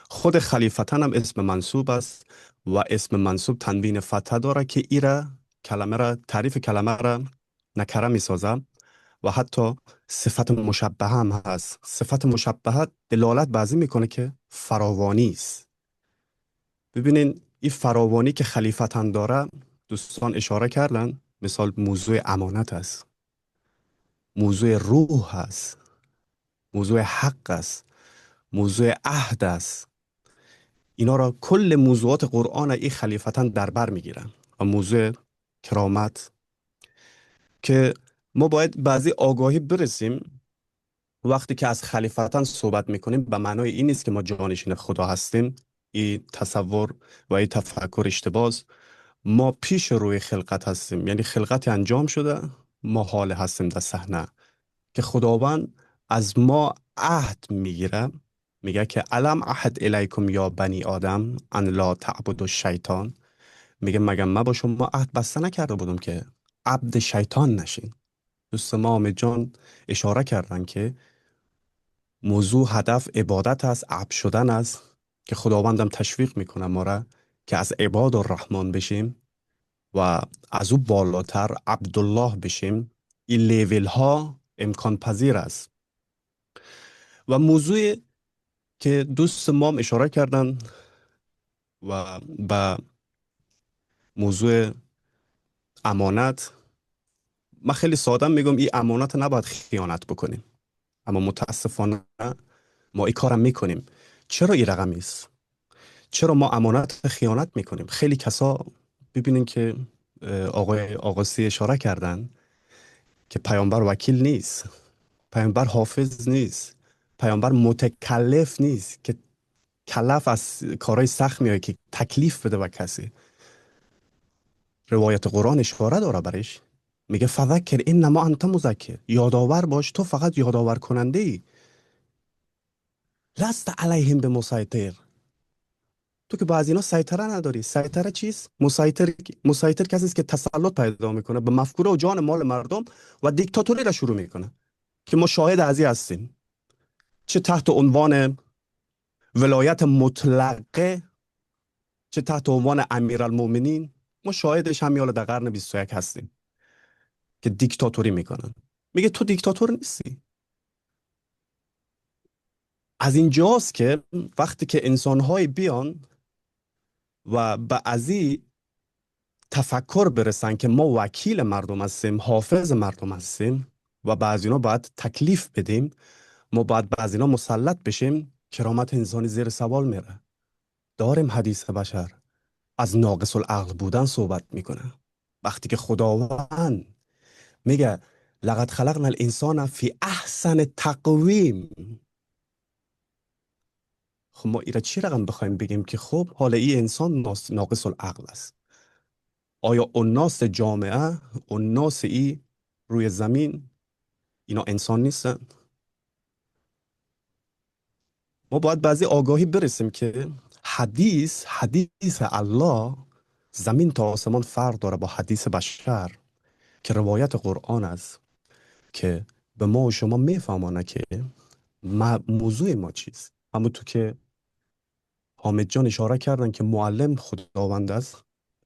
[SPEAKER 4] خود خلیفتن هم اسم منصوب است و اسم منصوب تنوین فتح داره که ایره کلمه را تعریف کلمه را نکره می سازه و حتی صفت مشبهه هم هست. صفت مشبهه دلالت بعضی میکنه که فراوانی است. ببینین این فراوانی که خلیفتن داره دوستان اشاره کردن، مثال موضوع امانت است، موضوع روح است، موضوع حق است، موضوع عهد است. اینا را کل موضوعات قرآن این خلیفتن در بر میگیرن. و موضوع کرامت که ما باید بعضی آگاهی برسیم وقتی که از خلیفتن صحبت میکنیم به معنای این نیست که ما جانشین خدا هستیم. این تصور و این تفکر اشتباهه. ما پیش روی خلقت هستیم، یعنی خلقت انجام شده، ما حال هستیم در صحنه که خداوند از ما عهد میگیره. میگه که الم عهد الیکم یا بنی آدم ان لا تعبدوا الشیطان. میگه مگه من با شما عهد بسته نکرده بودم که عبد شیطان نشین. دوست ما حامد جان اشاره کردن که موضوع هدف عبادت است، عبد شدن است، که خداوندم تشویق میکنه ما را که از عباد الرحمن بشیم و از او بالاتر عبدالله بشیم. این لیول ها امکان پذیر است. و موضوع که دوست ما هم اشاره کردن و به موضوع امانت، من خیلی ساده میگم این امانت نباید خیانت بکنیم، اما متاسفانه ما این کارم میکنیم. چرا این رقمی است؟ چرا ما امانت خیانت میکنیم؟ خیلی کسا ببینین که آقای آقاسی اشاره کردن که پیامبر وکیل نیست، پیامبر حافظ نیست، پیامبر متکلف نیست که کلف از کارهای سخت میاد که تکلیف بده و کسی. روایت قرآن اشاره داره برش، میگه فذکر انما انت مذکر، یادآور باش، تو فقط یادآور کننده ای، لست علیهم بمسیطر. تو که با از اینا سیطره نداری. سیطره چیست؟ مسیطر کسی است که تسلط پیدا میکنه به مفکوره و جان مال مردم و دیکتاتوری را شروع میکنه که ما شاهد از این هستیم. چه تحت عنوان ولایت مطلقه، چه تحت عنوان امیرالمومنین، ما شاهدش همین حالا در قرن 21 هستیم که دیکتاتوری میکنن. میگه تو دیکتاتور نیستی. از اینجاست که وقتی که انسان‌های بیان و به ازی تفکر برسن که ما وکیل مردم هستیم، حافظ مردم هستیم و بعضی اینا باید تکلیف بدیم، ما باید بعضی اینا مسلط بشیم، کرامت انسانی زیر سوال میره. داریم حدیث بشر از ناقص العقل بودن صحبت میکنه. وقتی که خداوند میگه لقد خلقنا الانسان فی احسن تقویم، خب ما ایره چی رقم بخوایم بگیم که خب حالا این انسان ناقص العقل است؟ آیا الناس جامعه، الناس ای روی زمین، اینا انسان نیستن؟ ما باید بعضی آگاهی برسیم که حدیث الله زمین تا آسمان فرق داره با حدیث بشر که روایت قرآن است که به ما و شما میفهمانه که موضوع ما چیست. اما تو که حامد جان اشاره کردن که معلم خداوند است،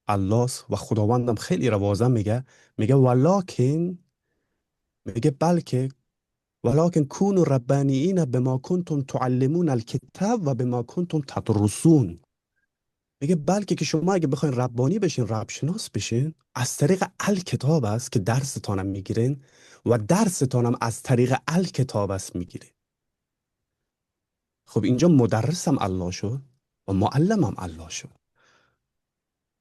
[SPEAKER 4] الله است و خداوندم خیلی واضح میگه بلکه ولکن کونوا ربانیین بما کنتم تعلمون الکتاب و بما کنتم تدرسون. میگه بلکه که شما اگه بخواین ربانی بشین، رب شناس بشین، از طریق الکتاب است که درستانم میگیرین و درستانم از طریق الکتاب است میگیرین. خب اینجا مدرسم الله شد و معلمم الله شد.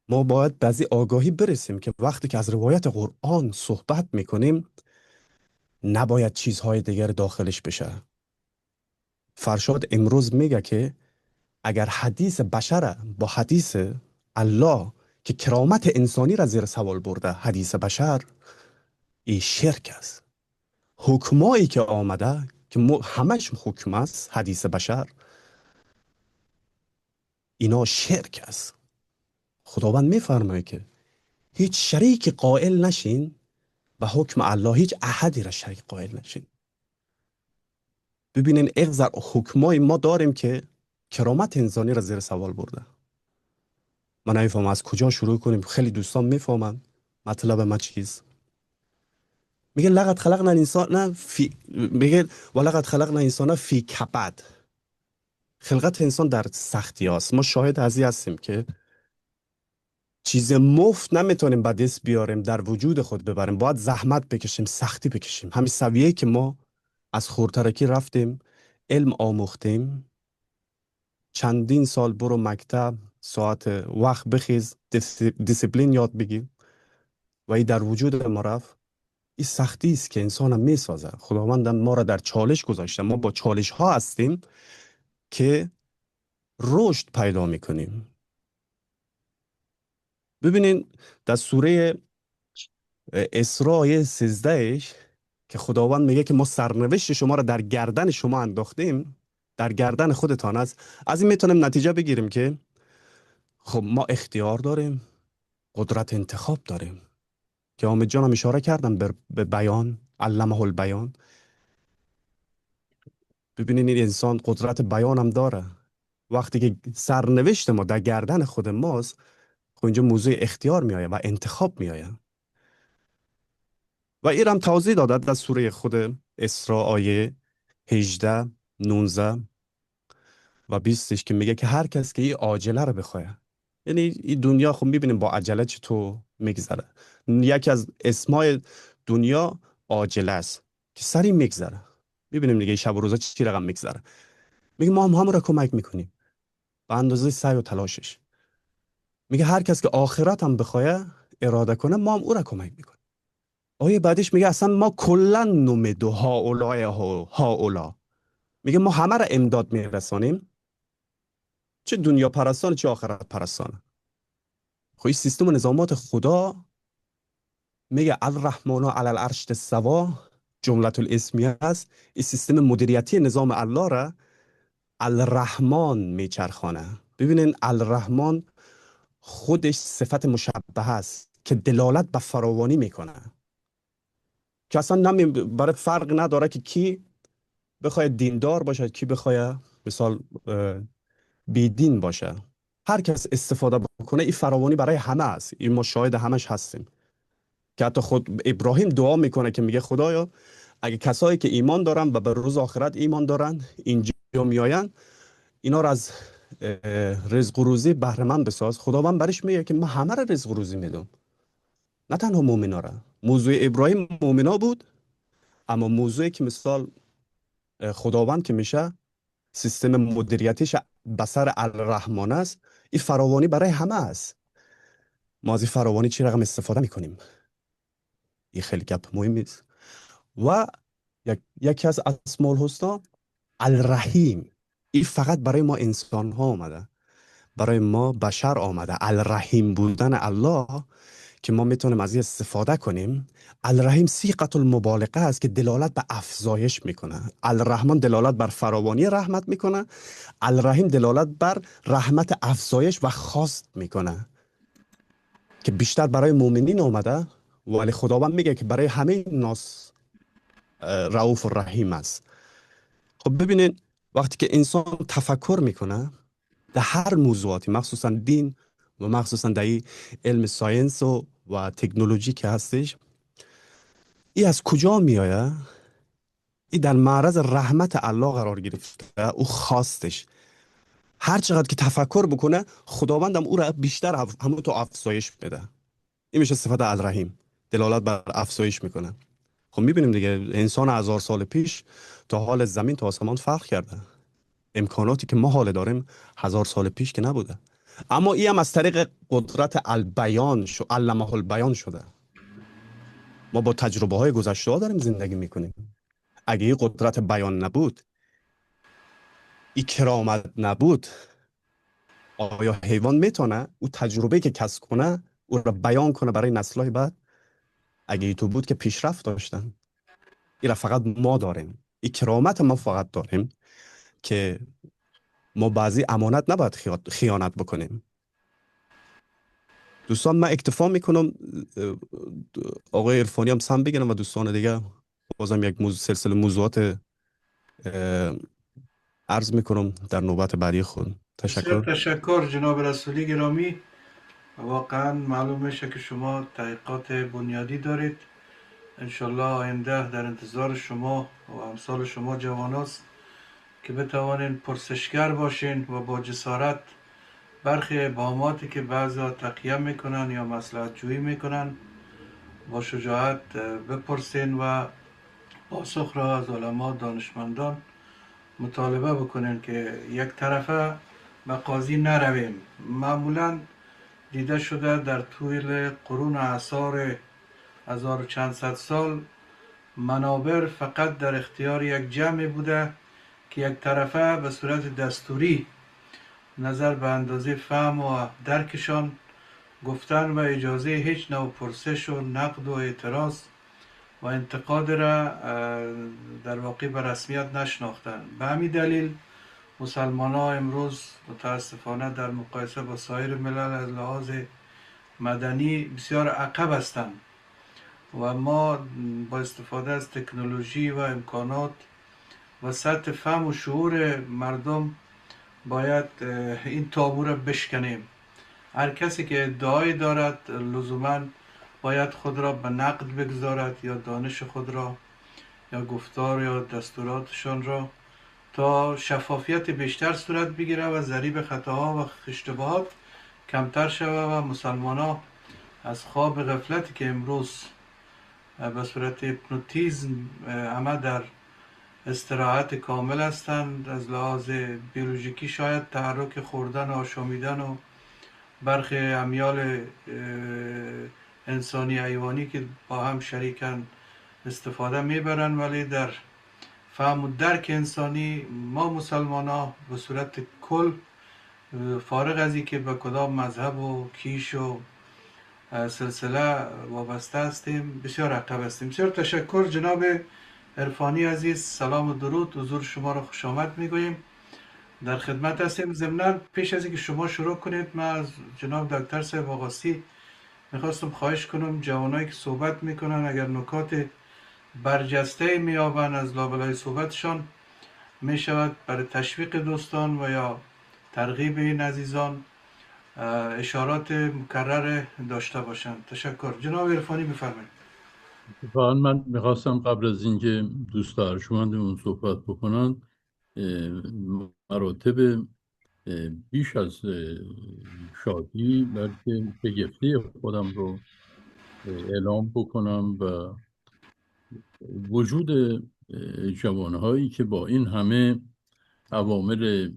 [SPEAKER 4] ما باید بعضی آگاهی برسیم که وقتی که از روایت قرآن صحبت میکنیم نباید چیزهای دیگر داخلش بشه. فرشاد امروز میگه که اگر حدیث بشر با حدیث الله که کرامت انسانی را زیر سوال برده، حدیث بشر این شرک است. حکمایی که آمده که همش حکم است، حدیث بشر، اینا شرک است. خداوند میفرماید که هیچ شریک قائل نشین به حکم الله، هیچ احدی را شریک قائل نشین. ببینین اغزر حکمای ما داریم که کرامت انسانی را زیر سوال برده. من نمیفهمم از کجا شروع کنیم. خیلی دوستان میفهمن مطلب ما چیست. میگه لقد خلقنا الانسان ولقد خلقنا الانسان فی کبد. خلقت انسان در سختی است. ما شاهد ازی هستیم که چیز مفت نمیتونیم به دست بیاریم، در وجود خود ببریم. باید زحمت بکشیم، سختی بکشیم. همین سویه که ما از خردترکی رفتیم، علم آموختیم، چندین سال برو مکتب، ساعت وقت بخیز، دیسیپلین یاد بگیر و این در وجود ما رفت. این سختی است که انسان هم میسازه. خداوند ما را در چالش گذاشته. ما با چالش ها هستیم که رشد پیدا میکنیم. ببینین در سوره اسراء 13 که خداوند میگه که ما سرنوشت شما را در گردن شما انداختیم، در گردن خودتان است. از این میتونیم نتیجه بگیریم که خب ما اختیار داریم، قدرت انتخاب داریم که حامد جان هم اشاره کردم به بیان، علمه البیان. ببینین این انسان قدرت بیان هم داره. وقتی که سرنوشت ما در گردن خود ماست، خب اینجا موضوع اختیار می آید و انتخاب می آید. و این هم توضیح داده در سوره خود اسراء آیه 18 19 و 20 که میگه که هر کس که این عاجله رو بخواه، یعنی این دنیا خب میبینیم با عجله چطور میگذره. یکی از اسمای دنیا عاجله است که سریع میگذره. میبینیم دیگه شب و روزا چی رقم میگذره. میگه ما هم همون را کمک میکنیم به اندازه سعی و تلاشش. میگه هر کس که آخرت هم بخواه اراده کنه، ما هم او را کمک میکنیم. آیه بعدش میگه اصلا ما کلا نمد هاولا، میگه ما همه را امداد میرسانیم، چه دنیا پرستان چه آخرت پرستان. خب این سیستم و نظامات خدا میگه الرحمن علی العرش استوى، جملت الاسمیه است. این سیستم مدیریتی نظام الله را الرحمن میچرخانه. ببینین الرحمن خودش صفت مشبه است که دلالت به فراوانی میکنه، که اصلا برای فرق نداره که کی بخواد دیندار باشه، کی بخواد مثال بیدین باشه. هر کس استفاده بکنه این فراوانی برای همه است. این ما شاهد همش هستیم که حتی خود ابراهیم دعا میکنه که میگه خدایا اگه کسایی که ایمان دارن و به روز آخرت ایمان دارن اینجا میآین، اینا رو از رزق و روزی بهره مند بساز. خداوند برش میگه که من همه را رزق و روزی میدم، نه تنها مؤمنا را. موضوع ابراهیم مؤمنا بود، اما موضوعی که مثال خداوند که میشه سیستم مدیریتیش بسر الرحمن است، این فراوانی برای همه است. ما از این فراوانی چی رقم استفاده میکنیم؟ این خیلی گپ مهمی است. و یکی از اسماء الحسنا الرحیم، این فقط برای ما انسان ها آمده، برای ما بشر آمده. الرحیم بودن الله که ما میتونیم از این استفاده کنیم. الرحیم صیغه المبالغه است که دلالت به افزایش میکنه. الرحمن دلالت بر فراوانی رحمت میکنه، الرحیم دلالت بر رحمت افزایش و خواست میکنه که بیشتر برای مؤمنین آمده، ولی خداوند میگه که برای همه ناس رؤوف و رحیم است. خب ببینید وقتی که انسان تفکر میکنه در هر موضوعاتی، مخصوصا دین و مخصوصا در این علم ساینس و تکنولوژی که هستش، این از کجا میآید؟ این در معرض رحمت الله قرار گرفته. او خواستش هر چقدر که تفکر بکنه خداوندم او را بیشتر همون تو افزایش بده. این میشه صفت الرحیم، دلالت بر افزایش میکنه. خب میبینیم دیگه انسان 1000 سال پیش تا حال زمین تا آسمان فرق کرده. امکاناتی که ما حال داریم 1000 سال پیش که نبوده. اما این هم از طریق قدرت البیان علمه البیان شده. ما با تجربه های گذشته ها داریم زندگی میکنیم. اگه این قدرت بیان نبود، این کرامت نبود، آیا حیوان میتونه او تجربه که کسب کنه او را بیان کنه برای نسل‌های بعد؟ اگه ای تو بود که پیشرفت داشتن. این را فقط ما داریم، این کرامت ما فقط داریم که ما بعضی امانت نباید خیانت بکنیم. دوستان من اکتفا میکنم، آقای عرفانی هم سم بگیرم و دوستان دیگه بازم یک سلسله موضوعات عرض میکنم در نوبت بعدی خود.
[SPEAKER 1] بسیار
[SPEAKER 4] تشکر.
[SPEAKER 1] تشکر جناب رسولی گرامی. واقعا معلوم میشه که شما تحقیقات بنیادی دارید. انشالله آینده در انتظار شما و امثال شما جواناست که بتوانین پرسشگر باشین و با جسارت برخی ابهاماتی که بعضا تقیه میکنن یا مصلحت جویی میکنن با شجاعت بپرسین و پاسخ را از علما دانشمندان مطالبه بکنین که یک طرفه به قاضی نرویم. معمولا دیده شده در طول قرون اعصار 1000 و چند صد سال منابر فقط در اختیار یک جمع بوده که یک طرفه به صورت دستوری نظر به اندازه فهم و درکشان گفتن و اجازه هیچ نوع پرسش و نقد و اعتراض و انتقاد را در واقع به رسمیت نشناختن. به همین دلیل مسلمان ها امروز متاسفانه در مقایسه با سایر ملل از لحاظ مدنی بسیار عقب هستند و ما با استفاده از تکنولوژی و امکانات و سطح فهم و شعور مردم باید این تابو را بشکنیم. هر کسی که ادعای دارد لزوما باید خود را به نقد بگذارد یا دانش خود را یا گفتار یا دستوراتشان را تا شفافیت بیشتر صورت بگیره و ضریب خطاها و اشتباهات کمتر شود و مسلمان ها از خواب غفلتی که امروز به صورت هیپنوتیزم همه در استراحت کامل هستند، از لحاظ بیولوژیکی شاید تحرک خوردن و آشامیدن و برخی امیال انسانی حیوانی که با هم شریکن استفاده میبرن، ولی در فهم و درک انسانی ما مسلمان ها به صورت کل فارغ از این که به کدام مذهب و کیش و سلسله وابسته هستیم بسیار عقب هستیم. بسیار تشکر جناب عرفانی عزیز. سلام و درود، حضور شما را خوش آمد میگوییم در خدمت هستیم. ضمناً پیش از اینکه شما شروع کنید، من از جناب دکتر صاحب آقاسی میخواستم خواهش کنم جوانایی که صحبت میکنن اگر نکات برجسته میابن از لابلای صحبتشان میشود برای تشویق دوستان و یا ترغیب این عزیزان اشارات مکرر داشته باشند. تشکر. جناب عرفانی بفرمایید.
[SPEAKER 2] واقعا من میخواستم قبل از اینکه دوست ارجمندمون صحبت بکنن مراتب بیش از شادی بلکه شگفتی خودم رو اعلام بکنم و وجود جوانهایی که با این همه عوامل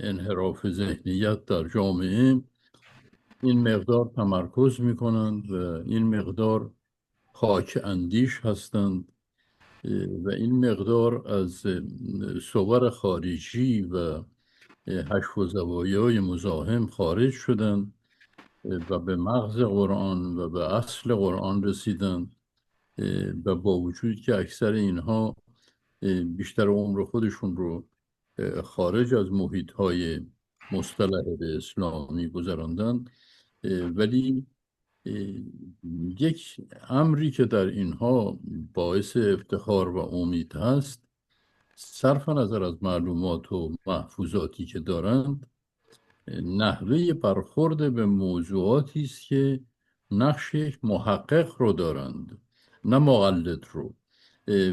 [SPEAKER 2] انحراف ذهنیت در جامعه این مقدار تمرکز میکنند و این مقدار خاک اندیش هستند و این مقدار از صور خارجی و حشو و زوایای مزاحم خارج شدند و به مغز قرآن و به اصل قرآن رسیدند و با وجود که اکثر اینها بیشتر عمر خودشون رو خارج از محیط‌های مصطلح به اسلامی گذراندن، ولی یک امری که در اینها باعث افتخار و امید هست، صرف نظر از معلومات و محفوظاتی که دارند، نحوه برخورد به موضوعاتی است که نقش یک محقق رو دارند نه مقلد رو،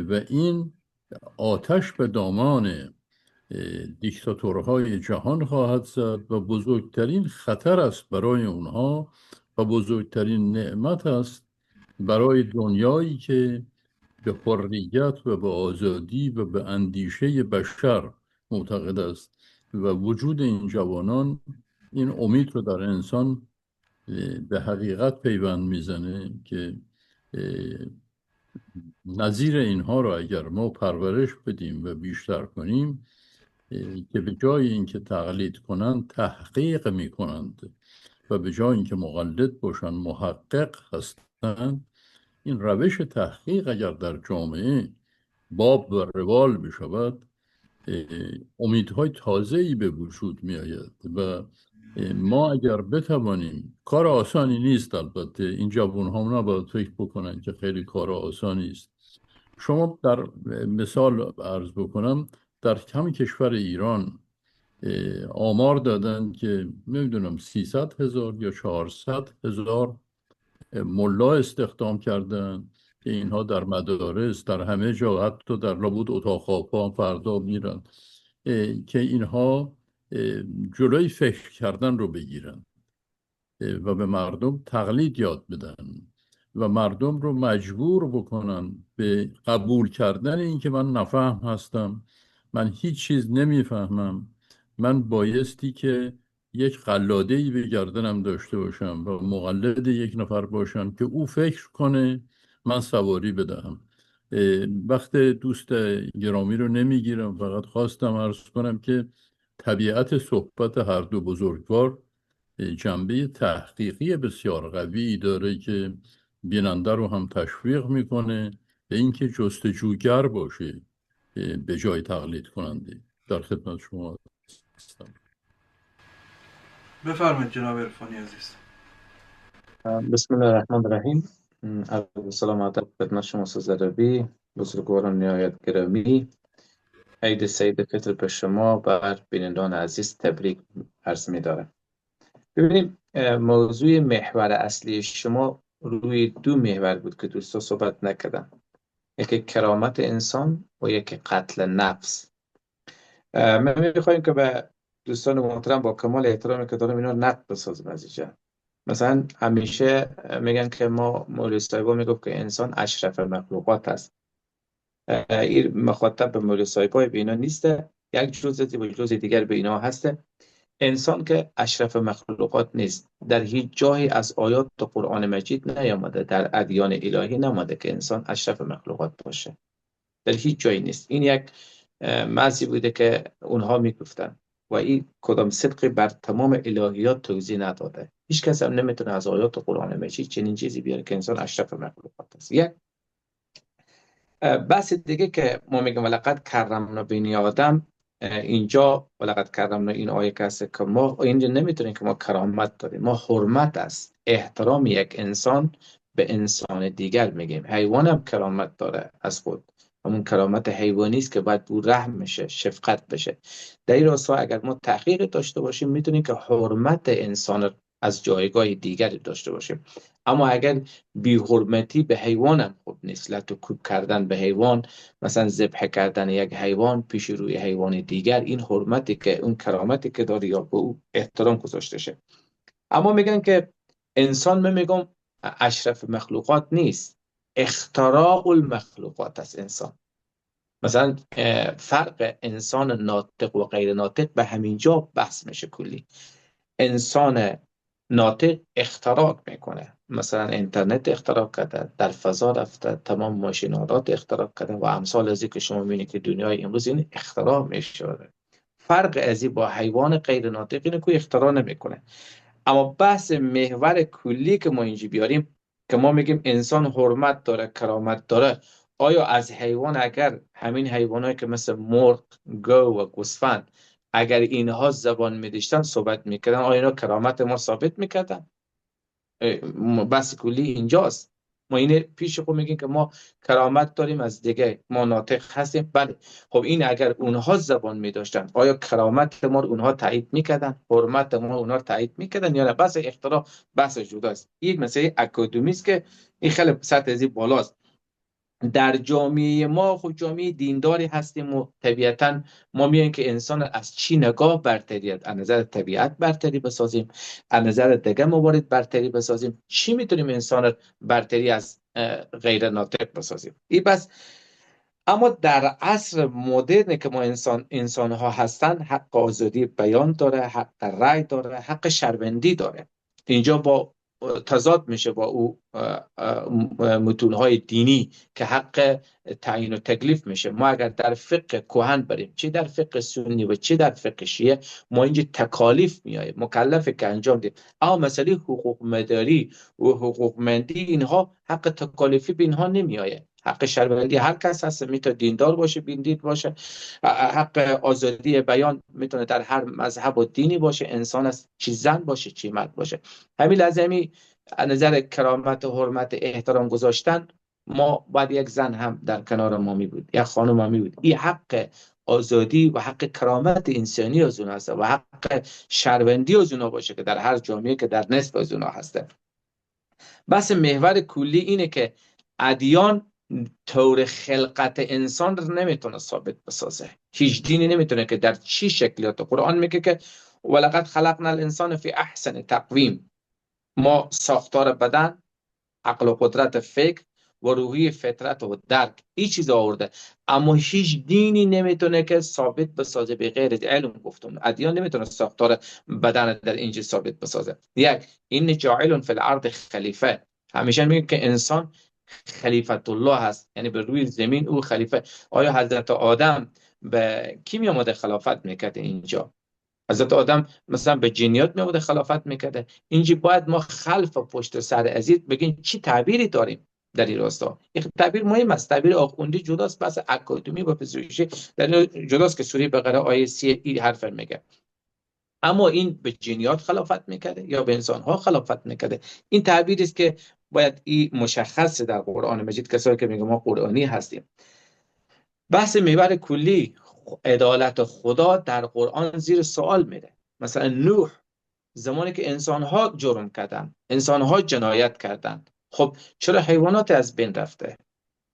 [SPEAKER 2] و این آتش به دامان دیکتاتورهای جهان خواهد زد و بزرگترین خطر است برای اونها و بزرگترین نعمت است برای دنیایی که به حریت و به آزادی و به اندیشه بشر معتقد است و وجود این جوانان این امید رو در انسان به حقیقت پیوند میزنه که نظیر اینها رو اگر ما پرورش بدیم و بیشتر کنیم که به جای اینکه تقلید کنند تحقیق میکنند و به جای اینکه مقلد باشن محقق هستند، این روش تحقیق اگر در جامعه باب و روال بشود امیدهای تازه‌ای به وجود می آید و ما اگر بتوانیم، کار آسانی نیست البته، این جوان ها نباید فکر بکنن که خیلی کار آسانی است. شما در مثال عرض بکنم، در همین کشور ایران آمار دادن که نمیدونم 300,000 یا 400,000 ملا استخدام کردن که اینها در مدارس در همه جا، حتی در لابد اتاق خواب‌ها فردا میرن که اینها جلوی فکر کردن رو بگیرن و به مردم تقلید یاد بدن و مردم رو مجبور بکنن به قبول کردن این که من نفهم هستم، من هیچ چیز نمیفهمم، من بایستی که یک قلاده‌ای به گردنم داشته باشم و مقلد یک نفر باشم که او فکر کنه من سواری بدهم. وقت دوست گرامی رو نمیگیرم، فقط خواستم عرض کنم که طبیعت صحبت هر دو بزرگوار جنبه تحقیقی بسیار قوی داره که بیننده رو هم تشویق میکنه به اینکه جستجوگر باشه به جای تقلید کننده. در خدمت شما هستم.
[SPEAKER 1] بفرمایید جناب عرفانی عزیز.
[SPEAKER 5] بسم الله الرحمن الرحیم. عرض سلام و ادب خدمت شما استاد ربی، بزرگواران نهایت گرامی. عید سعید فطر به شما و بینندگان عزیز تبریک عرض می‌دارم. ببینید، موضوع محور اصلی شما روی دو محور بود که دوستا صحبت نکردن، یکی کرامت انسان و یکی قتل نفس. من می‌خوایم که به دوستان محترم با کمال احترامی که دارم اینا نقد بسازم عزیزان. مثلا همیشه میگن که ما مولوی صاحبا میگفت که انسان اشرف مخلوقات است. این مخاطب به مولوی صاحبای به اینا نیسته، یک جزء و جزء دیگر به اینا هسته. انسان که اشرف مخلوقات نیست، در هیچ جایی از آیات قرآن مجید نیامده، در ادیان الهی نامده که انسان اشرف مخلوقات باشه، در هیچ جایی نیست. این یک مزی بوده که اونها میگفتن و این کدام صدقی بر تمام الهیات توضیح نداده. هیچ کس هم نمیتونه از آیات قرآن مجید چنین چیزی بیاره که انسان اشرف مخلوقات است. یک بحث دیگه که ما میگیم ولقد کرمنا بنی آدم، اینجا ولقد کرمنا این آیه که هست که ما اینجا نمیتونیم که ما کرامت داریم، ما حرمت است، احترام یک انسان به انسان دیگر میگیم. حیوان هم کرامت داره از خود، همون کرامت حیوانی است که باید بو رحم میشه، شفقت بشه. در این راستا اگر ما تحقیق داشته باشیم میتونیم که حرمت انسان از جایگاه دیگری داشته باشیم. اما اگر بی حرمتی به حیوان هم خوب نیست، لطو کوب کردن به حیوان، مثلا ذبح کردن یک حیوان پیش روی حیوان دیگر، این حرمتی که اون کرامتی که داره یا به او احترام گذاشته شه. اما میگن که انسان، من میگم اشرف مخلوقات نیست، اختراع المخلوقات است انسان. مثلا فرق انسان ناطق و غیر ناطق به همین جا بحث میشه کلی. انسان ناطق اختراع میکنه، مثلا اینترنت اختراع کرده، در فضا رفته، تمام ماشینالات اختراع کرده و امثال از این که شما میبینید که دنیای امروز این اختراع میشه. فرق ازی با حیوان غیر ناطق اینه که اختراع نمیکنه. اما بحث محور کلی که ما اینجا بیاریم که ما میگیم انسان حرمت داره، کرامت داره، آیا از حیوان، اگر همین حیوانایی که مثل مرغ، گو و گوسفند، اگر اینها زبان میداشتن، صحبت میکردن، آیا اینا کرامت ما ثابت میکردن؟ بحث کلی اینجاست. ما اینه پیش خود میگیم که ما کرامت داریم از دیگه، ما ناطق هستیم. بله، خب این اگر اونها زبان میداشتن، آیا کرامت ما رو اونها تایید میکردن؟ حرمت ما رو اونها تایید میکردن یا نه؟ بحث اختراع بحث جداست. یک مسئله اکادمی است که این خیلی سطح ازی بالاست. در جامعه ما خود جامعه دینداری هستیم و طبیعتا ما میگیم که انسان از چی نگاه برتری، از نظر طبیعت برتری بسازیم، از نظر دیگه موارد برتری بسازیم، چی میتونیم انسان برتری از غیر ناطق بسازیم. این بس. اما در عصر مدرن که ما انسان ها هستن، حق آزادی بیان داره، حق رأی داره، حق شهروندی داره. اینجا با تضاد میشه با او متونهای دینی که حق تعیین و تکلیف میشه. ما اگر در فقه کهن بریم، چه در فقه سنی و چه در فقه شیعه، ما اینجا تکالیف میایه، مکلفه که انجام دیم. اما مسئله حقوق مداری و حقوق مندی، اینها حق تکالیفی به اینها نمیایه. حق شهروندی هر کس هست، میتونه دیندار باشه، بیندید باشه. حق آزادی بیان میتونه در هر مذهب و دینی باشه، انسان است، چی زن باشه چی مرد باشه. همین لازمی نظر کرامت و حرمت احترام گذاشتن، ما باید یک زن هم در کنار ما می بود، یک خانم هم می بود. این حق آزادی و حق کرامت انسانی از اون هست و حق شهروندی از اون باشه که در هر جامعه که در نصف از اون هسته. بس محور کلی اینه که ادیان طور خلقت انسان رو نمیتونه ثابت بسازه. هیچ دینی نمیتونه که در چی شکلیات. قرآن میگه که ولقد خلقنا الانسان فی احسن تقویم، ما ساختار بدن، عقل و قدرت فکر و روحی، فطرت و درک، این چیز آورده. اما هیچ دینی نمیتونه که ثابت بسازه به غیر علم. گفتم ادیان نمیتونه ساختار بدن در اینجا ثابت بسازه. یک، این جاعل فی الارض خلیفه، همیشه میگه که انسان خلیفت الله هست، یعنی به روی زمین او خلیفه. آیا حضرت آدم به کی میامده خلافت میکرده؟ اینجا حضرت آدم مثلا به جنیات میامده خلافت میکرده. اینجا باید ما خلف و پشت سر ازید بگین چی تعبیری داریم در این راستا. این تعبیر مهم است. تعبیر آخوندی جداست، بس اکادمی و پژوهشی در جداست که سوره بقره آیه 30 این حرف میگه. اما این به جنیات خلافت میکرده یا به انسانها خلافت میکرده؟ این تعبیری است که باید این مشخص در قرآن مجید، کسایی که میگه ما قرآنی هستیم. بحث محور کلی عدالت خدا در قرآن زیر سوال میره. مثلا نوح زمانی که انسانها جرم کردن، انسانها جنایت کردن، خب چرا حیوانات از بین رفته؟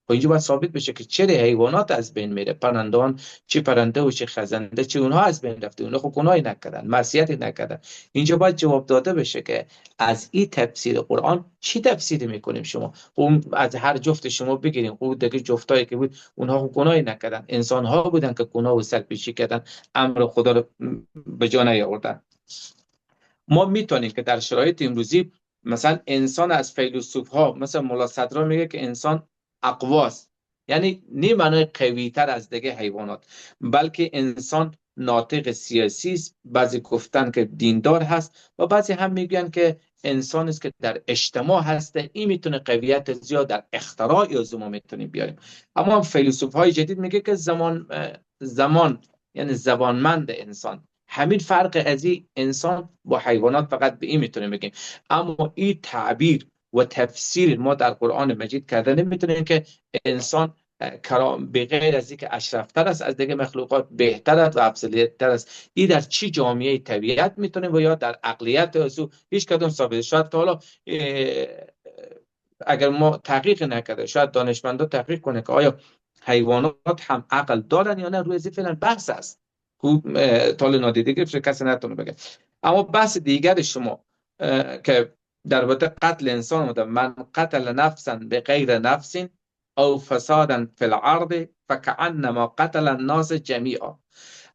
[SPEAKER 5] و اینجا باید ثابت بشه که چرا حیوانات از بین میره، پرندان، چه پرنده و چه خزنده، چه اونها از بین رفته؟ اونها خب گناهی نکردن، معصیتی نکردن. اینجا باید جواب داده بشه که از این تفسیر قرآن چی تفسیری میکنیم شما؟ اون از هر جفت شما بگیریم، خود دیگه جفتایی که بود اونها خب گناهی نکردن، انسانها بودن که گناه و سرپیچی کردن، امر خدا رو به جا نیاوردن. ما میتونیم که در شرایط امروزی مثلا انسان از فیلسوف ها مثلا مولا صدرا میگه که انسان اقواست، یعنی نه معنای قوی تر از دیگه حیوانات، بلکه انسان ناطق سیاسی است. بعضی گفتن که دیندار هست و بعضی هم میگن که انسان است که در اجتماع هسته. این میتونه قویت زیاد در اختراع یا ما میتونیم بیاریم. اما فیلسوف های جدید میگه که زمان یعنی زبانمند انسان. همین فرق از این انسان با حیوانات فقط به این میتونیم بگیم. اما این تعبیر و تفسیر ما در قرآن مجید کرده نمیتونیم که انسان به غیر از اینکه اشرفتر است از دیگه مخلوقات، بهتر است و افضلیت‌تر است، این در چی جامعه طبیعت میتونیم و یا در عقلیت او هیچ کدوم ثابت شاید تا حالا اگر ما تحقیق نکرده، شاید دانشمندا تحقیق کنه که آیا حیوانات هم عقل دارن یا نه، روی از فعلا بحث است تا نادیده گرفته، کسی نتونه بگه. اما بحث دیگر شما که در مورد قتل انسان بوده، من قتل نفسا به غیر نفس او فسادا فی الارض فکأنما قتل الناس جمیعا.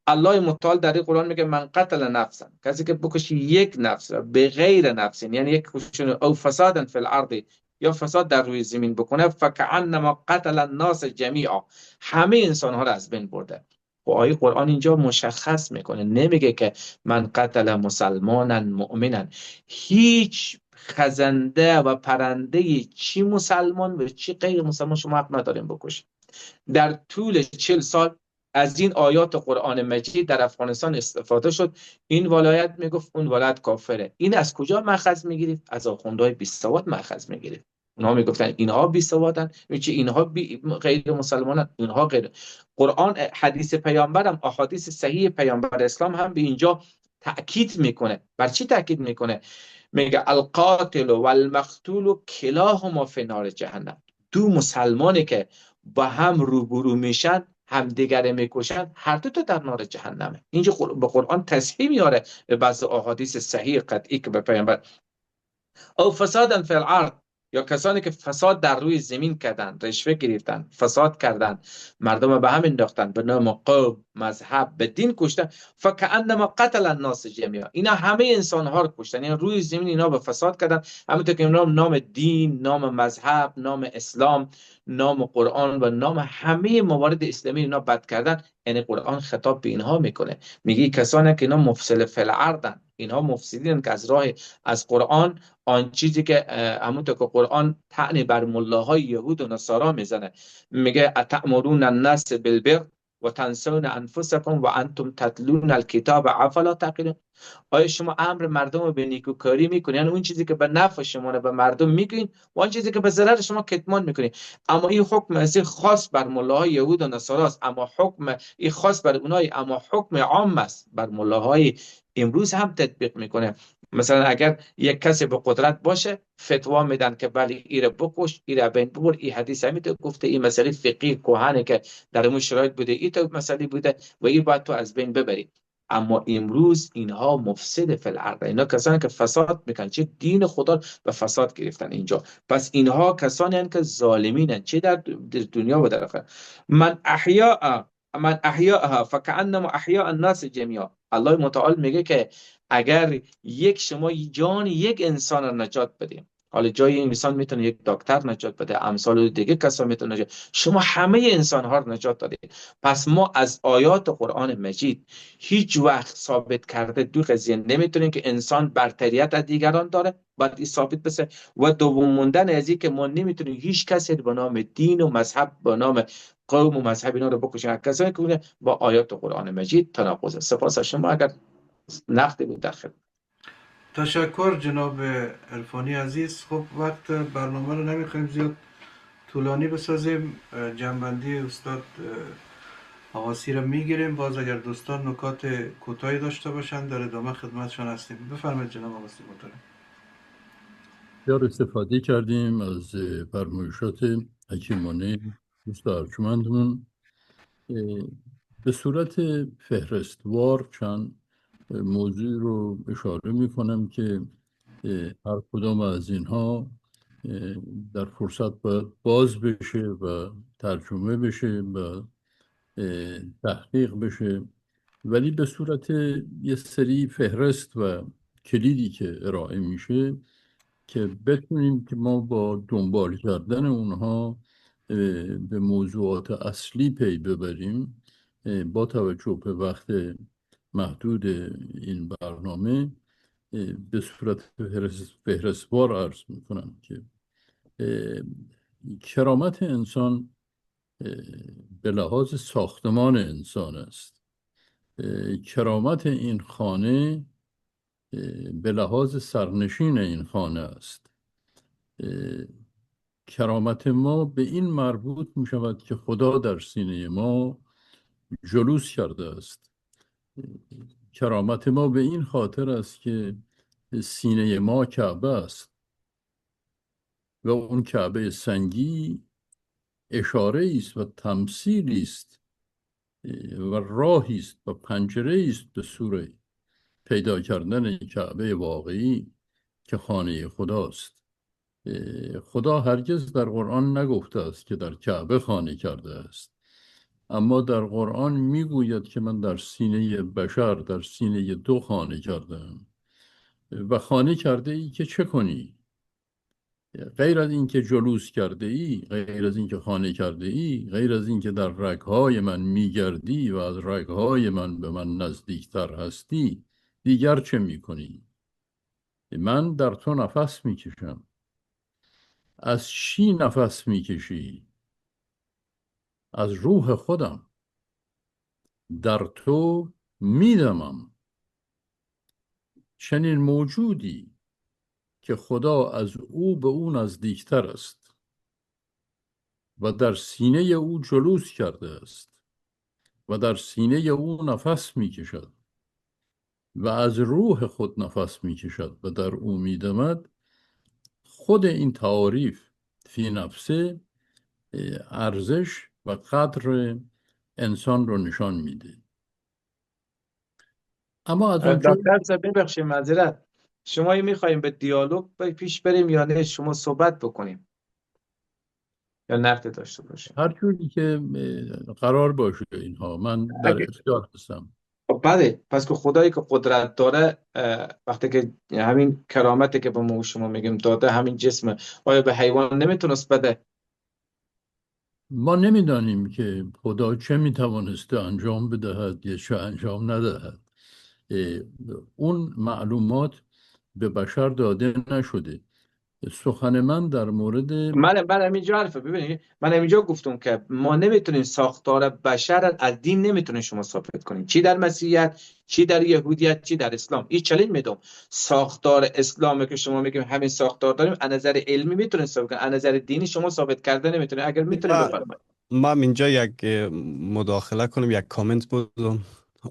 [SPEAKER 5] الله متعال در این قرآن میگه من قتل نفسا، کسی که بکشی یک نفس را به غیر نفس، یعنی یک کشتن، او فسادا فی الارض، یا فساد در روی زمین بکنه، فکأنما قتل الناس جمیعا، همه انسان ها را از بین برده. و آیه قرآن اینجا مشخص میکنه، نمیگه که من قتل مسلمانا مؤمنا. هیچ خزنده و پرنده چی مسلمان و چی غیر مسلمان شما حق نداریم بکشید. در طول 40 سال از این آیات قرآن مجید در افغانستان استفاده شد. این ولایت میگفت اون ولایت کافره. این از کجا مأخذ میگیرید؟ از آخوندهای بی سواد مأخذ میگیرید. اونها میگفتن اینها بی سوادن، اینها غیر مسلمانن، اینها غیر. قرآن، حدیث پیامبرم، احادیث صحیح پیامبر اسلام هم به اینجا تأکید میکنه. بر چی تأکید میکنه؟ میگه القاتل و المقتول کلاهما فی نار جهنم. دو مسلمانی که با هم روبرو میشن، هم دیگر میکشن، هر دو تا در نار جهنمه. اینجا به قرآن تصحیح میاره به بعض احادیث صحیح قطعی که به پیامبر. او فسادا فی الارض، یا کسانی که فساد در روی زمین کردن، رشوه گرفتن، فساد کردن، مردم به هم انداختن، به نام قوم، مذهب، به دین کشتن، فکأنما قتل الناس جمیعا، اینا همه انسان ها رو کشتن. یعنی روی زمین اینا به فساد کردن، همونطور که نام دین، نام مذهب، نام اسلام، نام قرآن و نام همه موارد اسلامی اینا بد کردن. یعنی قرآن خطاب به اینها میکنه، میگه کسانی که اینا مفسد فی الارضن، اینها مفسدین که از راه از قرآن، آن چیزی که همونطور که قرآن طعن بر ملاهای یهود و نصارا میزنه، میگه اتأمرون الناس بالبر و تنسون انفسکم و انتم تتلون الکتاب افلا تعقلون. آیا شما امر مردم رو به نیکوکاری میکنید؟ یعنی اون چیزی که به نفع شما رو به مردم میگین و آن چیزی که به ضرر شما کتمان میکنید. اما این حکم اصلی خاص بر ملاهای یهود و نصارا است، اما حکم این خاص بر اونای، اما حکم عام است بر ملاهای امروز هم تطبیق میکنه. مثلا اگر یک کسی به قدرت باشه، فتوا میدن که بله ایره بکش، ایره بین ببر، این حدیث همیته گفته، این مسئله فقهی کهنه که در اون شرایط بوده، این تو مسئله بوده و این باید تو از بین ببری. اما امروز اینها مفسد فی الارض، اینا کسانی که فساد میکنن، چه دین خدا به فساد گرفتن اینجا. پس اینها کسانی هستند که ظالمینن، چه در دنیا و در آخرت. من احیاها فکأنما احیا الناس جمیعا. الله متعال میگه که اگر شما جان یک انسان را نجات بدیم، حالا جای این انسان میتونه یک دکتر نجات بده، امثال دیگه کسا میتونه نجات، شما همه انسان ها رو نجات دادید. پس ما از آیات قرآن مجید هیچ وقت ثابت کرده دو قضیه نمیتونیم که انسان برتریت از دیگران داره، باید این ثابت بشه، و دوم موندن از این که ما نمیتونیم هیچ کسی به نام دین و مذهب، به نام قوم و مذهب اینا رو بکشیم، کسایی که با آیات قرآن مجید تناقض. سپاس از شما. اگر نقدی بود در خدمت.
[SPEAKER 1] تشکر جناب عرفانی عزیز. خب وقت برنامه رو نمیخوایم زیاد طولانی بسازیم، جنبندی استاد آقاسی رو میگیریم. باز اگر دوستان نکات کوتاهی داشته باشن در ادامه خدمتشان هستیم. بفرمایید جناب آقاسی محترم.
[SPEAKER 2] بسیار استفاده کردیم از فرمایشات حکیمانه دوست ارجمندمون. به صورت فهرستوار چند موضوع رو اشاره میکنم که هر کدام از اینها در فرصت باز بشه و ترجمه بشه و تحقیق بشه، ولی به صورت یه سری فهرست و کلیدی که ارائه میشه که بتونیم که ما با دنبال کردن اونها به موضوعات اصلی پی ببریم. با توجه به وقت محدود این برنامه به صورت فهرستوار عرض میکنم که کرامت انسان به لحاظ ساختمان انسان است کرامت این خانه به لحاظ سرنشین این خانه است. کرامت ما به این مربوط می شود که خدا در سینه ما جلوس کرده است. کرامت ما به این خاطر است که سینه ما کعبه است و اون کعبه سنگی اشاره است و تمثیلی است و راهی است و پنجره است به سوی پیدا کردن کعبه واقعی که خانه خداست. خدا هرگز در قرآن نگفته است که در کعبه خانه کرده است، اما در قرآن میگوید که من در سینه بشر، در سینه تو خانه کردم. و خانه کرده ای که چه کنی؟ غیر از این که جلوس کرده ای، غیر از این که خانه کرده ای، غیر از این که در رگهای من میگردی و از رگهای من به من نزدیکتر هستی، دیگر چه میکنی؟ من در تو نفس میکشم. از چی نفس میکشی؟ از روح خودم. در تو میدمم. چنین موجودی که خدا از او به او نزدیکتر است و در سینه او جلوس کرده است و در سینه او نفس میکشد و از روح خود نفس میکشد و در او میدمد، خود این تعاریف فی نفسه ارزش و قدر انسان رو نشان میده. اما از اونجا
[SPEAKER 5] دکتر صاحب ببخشید معذرت، شما میخوایم به دیالوگ پیش بریم یا نه شما صحبت بکنیم یا نقد داشته باشیم؟
[SPEAKER 2] هر جوری که قرار باشه اینها، من در اختیار هستم.
[SPEAKER 5] خب بله، پس که خدایی که قدرت داره، وقتی که همین کرامتی که به ما و شما میگیم داده، همین جسم، آیا به حیوان نمیتونست بده؟
[SPEAKER 2] ما نمیدانیم که خدا چه میتوانسته انجام بدهد یا چه انجام ندهد. اون معلومات به بشر داده نشده. سخن من در مورد
[SPEAKER 5] من همینجا حرفه، ببینید من همینجا گفتم که ما نمیتونیم ساختار بشر از دین نمیتونیم شما ثابت کنیم، چی در مسیحیت، چی در یهودیت، چی در اسلام. این چالش میدم. ساختار اسلامی که شما میگیم همین ساختار داریم، از نظر علمی میتونیم ثابت کنیم، از نظر دینی شما ثابت کرده نمیتونید. اگر میتونید بفرمایید.
[SPEAKER 4] ما اینجا یک مداخله کنیم، یک کامنت بدم.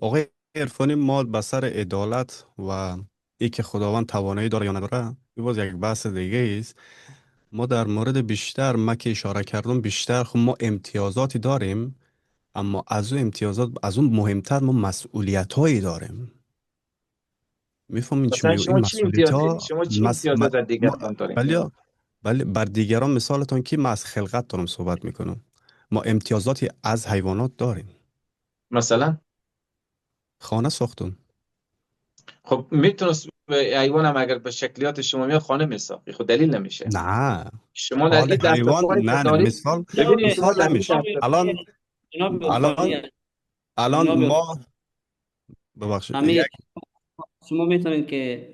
[SPEAKER 4] آقای عرفانی، ما به سر عدالت و ای که خداوند توانایی داره یا نداره، این باز یک بحث دیگه است. ما در مورد بیشتر، ما که اشاره کردم، بیشتر خب ما امتیازاتی داریم، اما از اون امتیازات، از اون مهمتر ما مسئولیت هایی داریم. میفهمین چی
[SPEAKER 5] مثلا
[SPEAKER 4] میگم؟ این
[SPEAKER 5] شما چی
[SPEAKER 4] مسئولیت
[SPEAKER 5] امتیاز،
[SPEAKER 4] ها
[SPEAKER 5] شما چی امتیازات در دیگران دارین؟
[SPEAKER 4] بله بر دیگران مثالتان که ما از خلقت دارم صحبت میکنم. ما امتیازاتی از حیوانات داریم.
[SPEAKER 5] مثلا
[SPEAKER 4] خانه ساختم.
[SPEAKER 5] خب میتونست حیوان هم اگر به شکلیات شما میاد خانه میساخت، خود دلیل نمیشه.
[SPEAKER 4] نه،
[SPEAKER 5] شما در
[SPEAKER 4] خانه
[SPEAKER 5] این دست و
[SPEAKER 4] حیوان
[SPEAKER 5] پایی که
[SPEAKER 4] نه
[SPEAKER 5] دارید،
[SPEAKER 4] مثال
[SPEAKER 3] جناب
[SPEAKER 5] ببینید شما
[SPEAKER 4] مثال
[SPEAKER 5] در این
[SPEAKER 4] نمیشه.
[SPEAKER 5] دست
[SPEAKER 4] الان
[SPEAKER 3] جناب
[SPEAKER 4] الان
[SPEAKER 3] عرفانی،
[SPEAKER 4] الان
[SPEAKER 3] جناب
[SPEAKER 4] ما ببخشید
[SPEAKER 3] همین
[SPEAKER 4] یک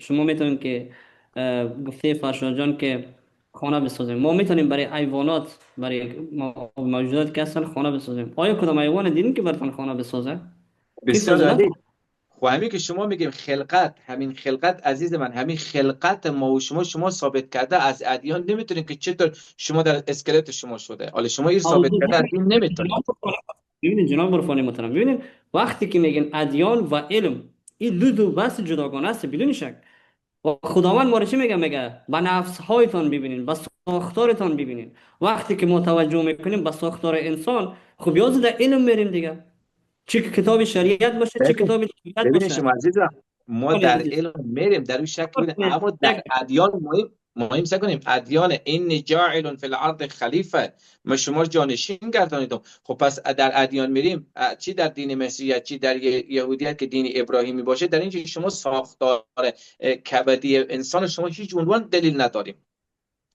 [SPEAKER 3] شما میتونید که گفته فرشاد جان که خانه بسازیم. ما میتونیم برای حیوانات، برای موجودات که هستن خانه بسازیم. آیا کدام حیوان دیدین که براتون خانه بسازه؟
[SPEAKER 5] بسیار
[SPEAKER 3] میسازه نه؟
[SPEAKER 5] عالی. خب همین که شما میگیم خلقت، همین خلقت عزیز من، همین خلقت ما و شما ثابت کرده از ادیان نمیتونید که چطور شما در اسکلت شما شده. حالا شما این ثابت کرده از دین نمیتونید.
[SPEAKER 3] ببینید جناب عرفانی محترم، ببینید وقتی که میگن ادیان و علم، این دو بحث جداگانه است بدون شک. و خداوند ما رو چی میگه به نفس هایتان ببینین، به ساختارتان ببینین. وقتی که ما توجه میکنیم به ساختار انسان، خب یاد در علم میریم دیگه، چه کتاب شریعت باشه چه کتاب طبیعت
[SPEAKER 5] ببینید
[SPEAKER 3] باشه.
[SPEAKER 5] شما عزیزم، ما
[SPEAKER 3] ولی
[SPEAKER 5] در
[SPEAKER 3] عزیز،
[SPEAKER 5] علم میریم در اون شکل بودیم، اما در ادیان مهم کنیم ادیان این جاعل فی الارض خلیفه، ما شما جانشین گردانیدم. خب پس در ادیان میریم، چی در دین مسیحیت چی در یهودیت که دین ابراهیمی باشه، در این شما ساختار کبدی انسان شما هیچ عنوان دلیل نداریم.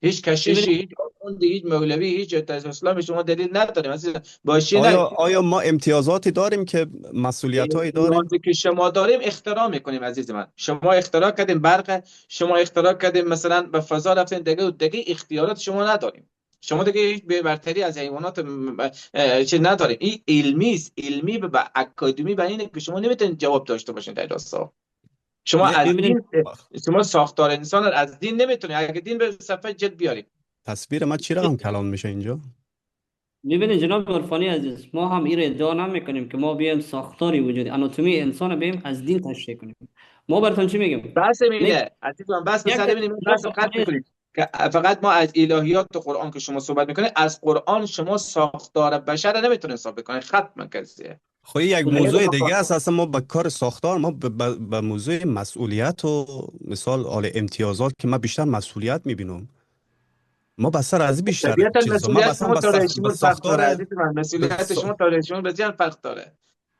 [SPEAKER 5] هیچ کشیشی، هیچ آخوندی، هیچ مولوی، هیچ اسلام شما دلیل نداریم. مثلا باشه نه
[SPEAKER 4] آیا ما امتیازاتی داریم که مسئولیتایی داریم؟
[SPEAKER 5] نیازی که شما داریم اختراع میکنیم عزیز من. شما اختراع کردیم برق، شما اختراع کردیم مثلا به فضا رفتین، دیگه اختیارات شما نداریم. شما دیگه هیچ برتری از حیوانات چه نداریم. این علمی است، علمی به اکادمی به اینه که شما نمیتونید جواب داشته باشین در راستا. شما
[SPEAKER 4] نه،
[SPEAKER 5] از
[SPEAKER 3] ببینید
[SPEAKER 5] دین، شما ساختار انسان رو از دین نمیتونید. اگه دین به صفحه جد بیارید.
[SPEAKER 4] تصویر ما چی رقم کلان میشه اینجا؟
[SPEAKER 3] ببینید جناب عرفانی عزیز، ما هم این ادعا نمیکنیم که ما بیایم ساختاری وجودی اناتومی انسان رو بیایم از دین تشریح کنیم. ما براتون چی میگیم؟
[SPEAKER 5] بحث
[SPEAKER 3] یک
[SPEAKER 5] اینه عزیزم، بس
[SPEAKER 3] یک
[SPEAKER 5] مسئله اینه،
[SPEAKER 3] جناب
[SPEAKER 5] بحث رو قطع
[SPEAKER 3] عرفانی،
[SPEAKER 5] میکنید که فقط ما از الهیات و قرآن که شما صحبت میکنید، از قرآن شما ساختار بشر رو نمیتونید ثابت کنید. ختم قضیه.
[SPEAKER 4] خب یک
[SPEAKER 5] اگه
[SPEAKER 4] موضوع
[SPEAKER 5] بخوا-
[SPEAKER 4] دیگه است. اصلا ما به کار ساختار، ما به موضوع مسئولیت و مثال آل امتیازات که ما بیشتر مسئولیت میبینم. ما بسر از این بیشتر
[SPEAKER 5] طبیعتا
[SPEAKER 4] چیزا، ما
[SPEAKER 5] مسئولیت
[SPEAKER 4] بسر
[SPEAKER 5] شما تا رئیس
[SPEAKER 4] به
[SPEAKER 5] جمهور فرق داره
[SPEAKER 4] ساختار
[SPEAKER 5] عزیز من. مسئولیت شما تا رئیس جمهور بسیار فرق داره.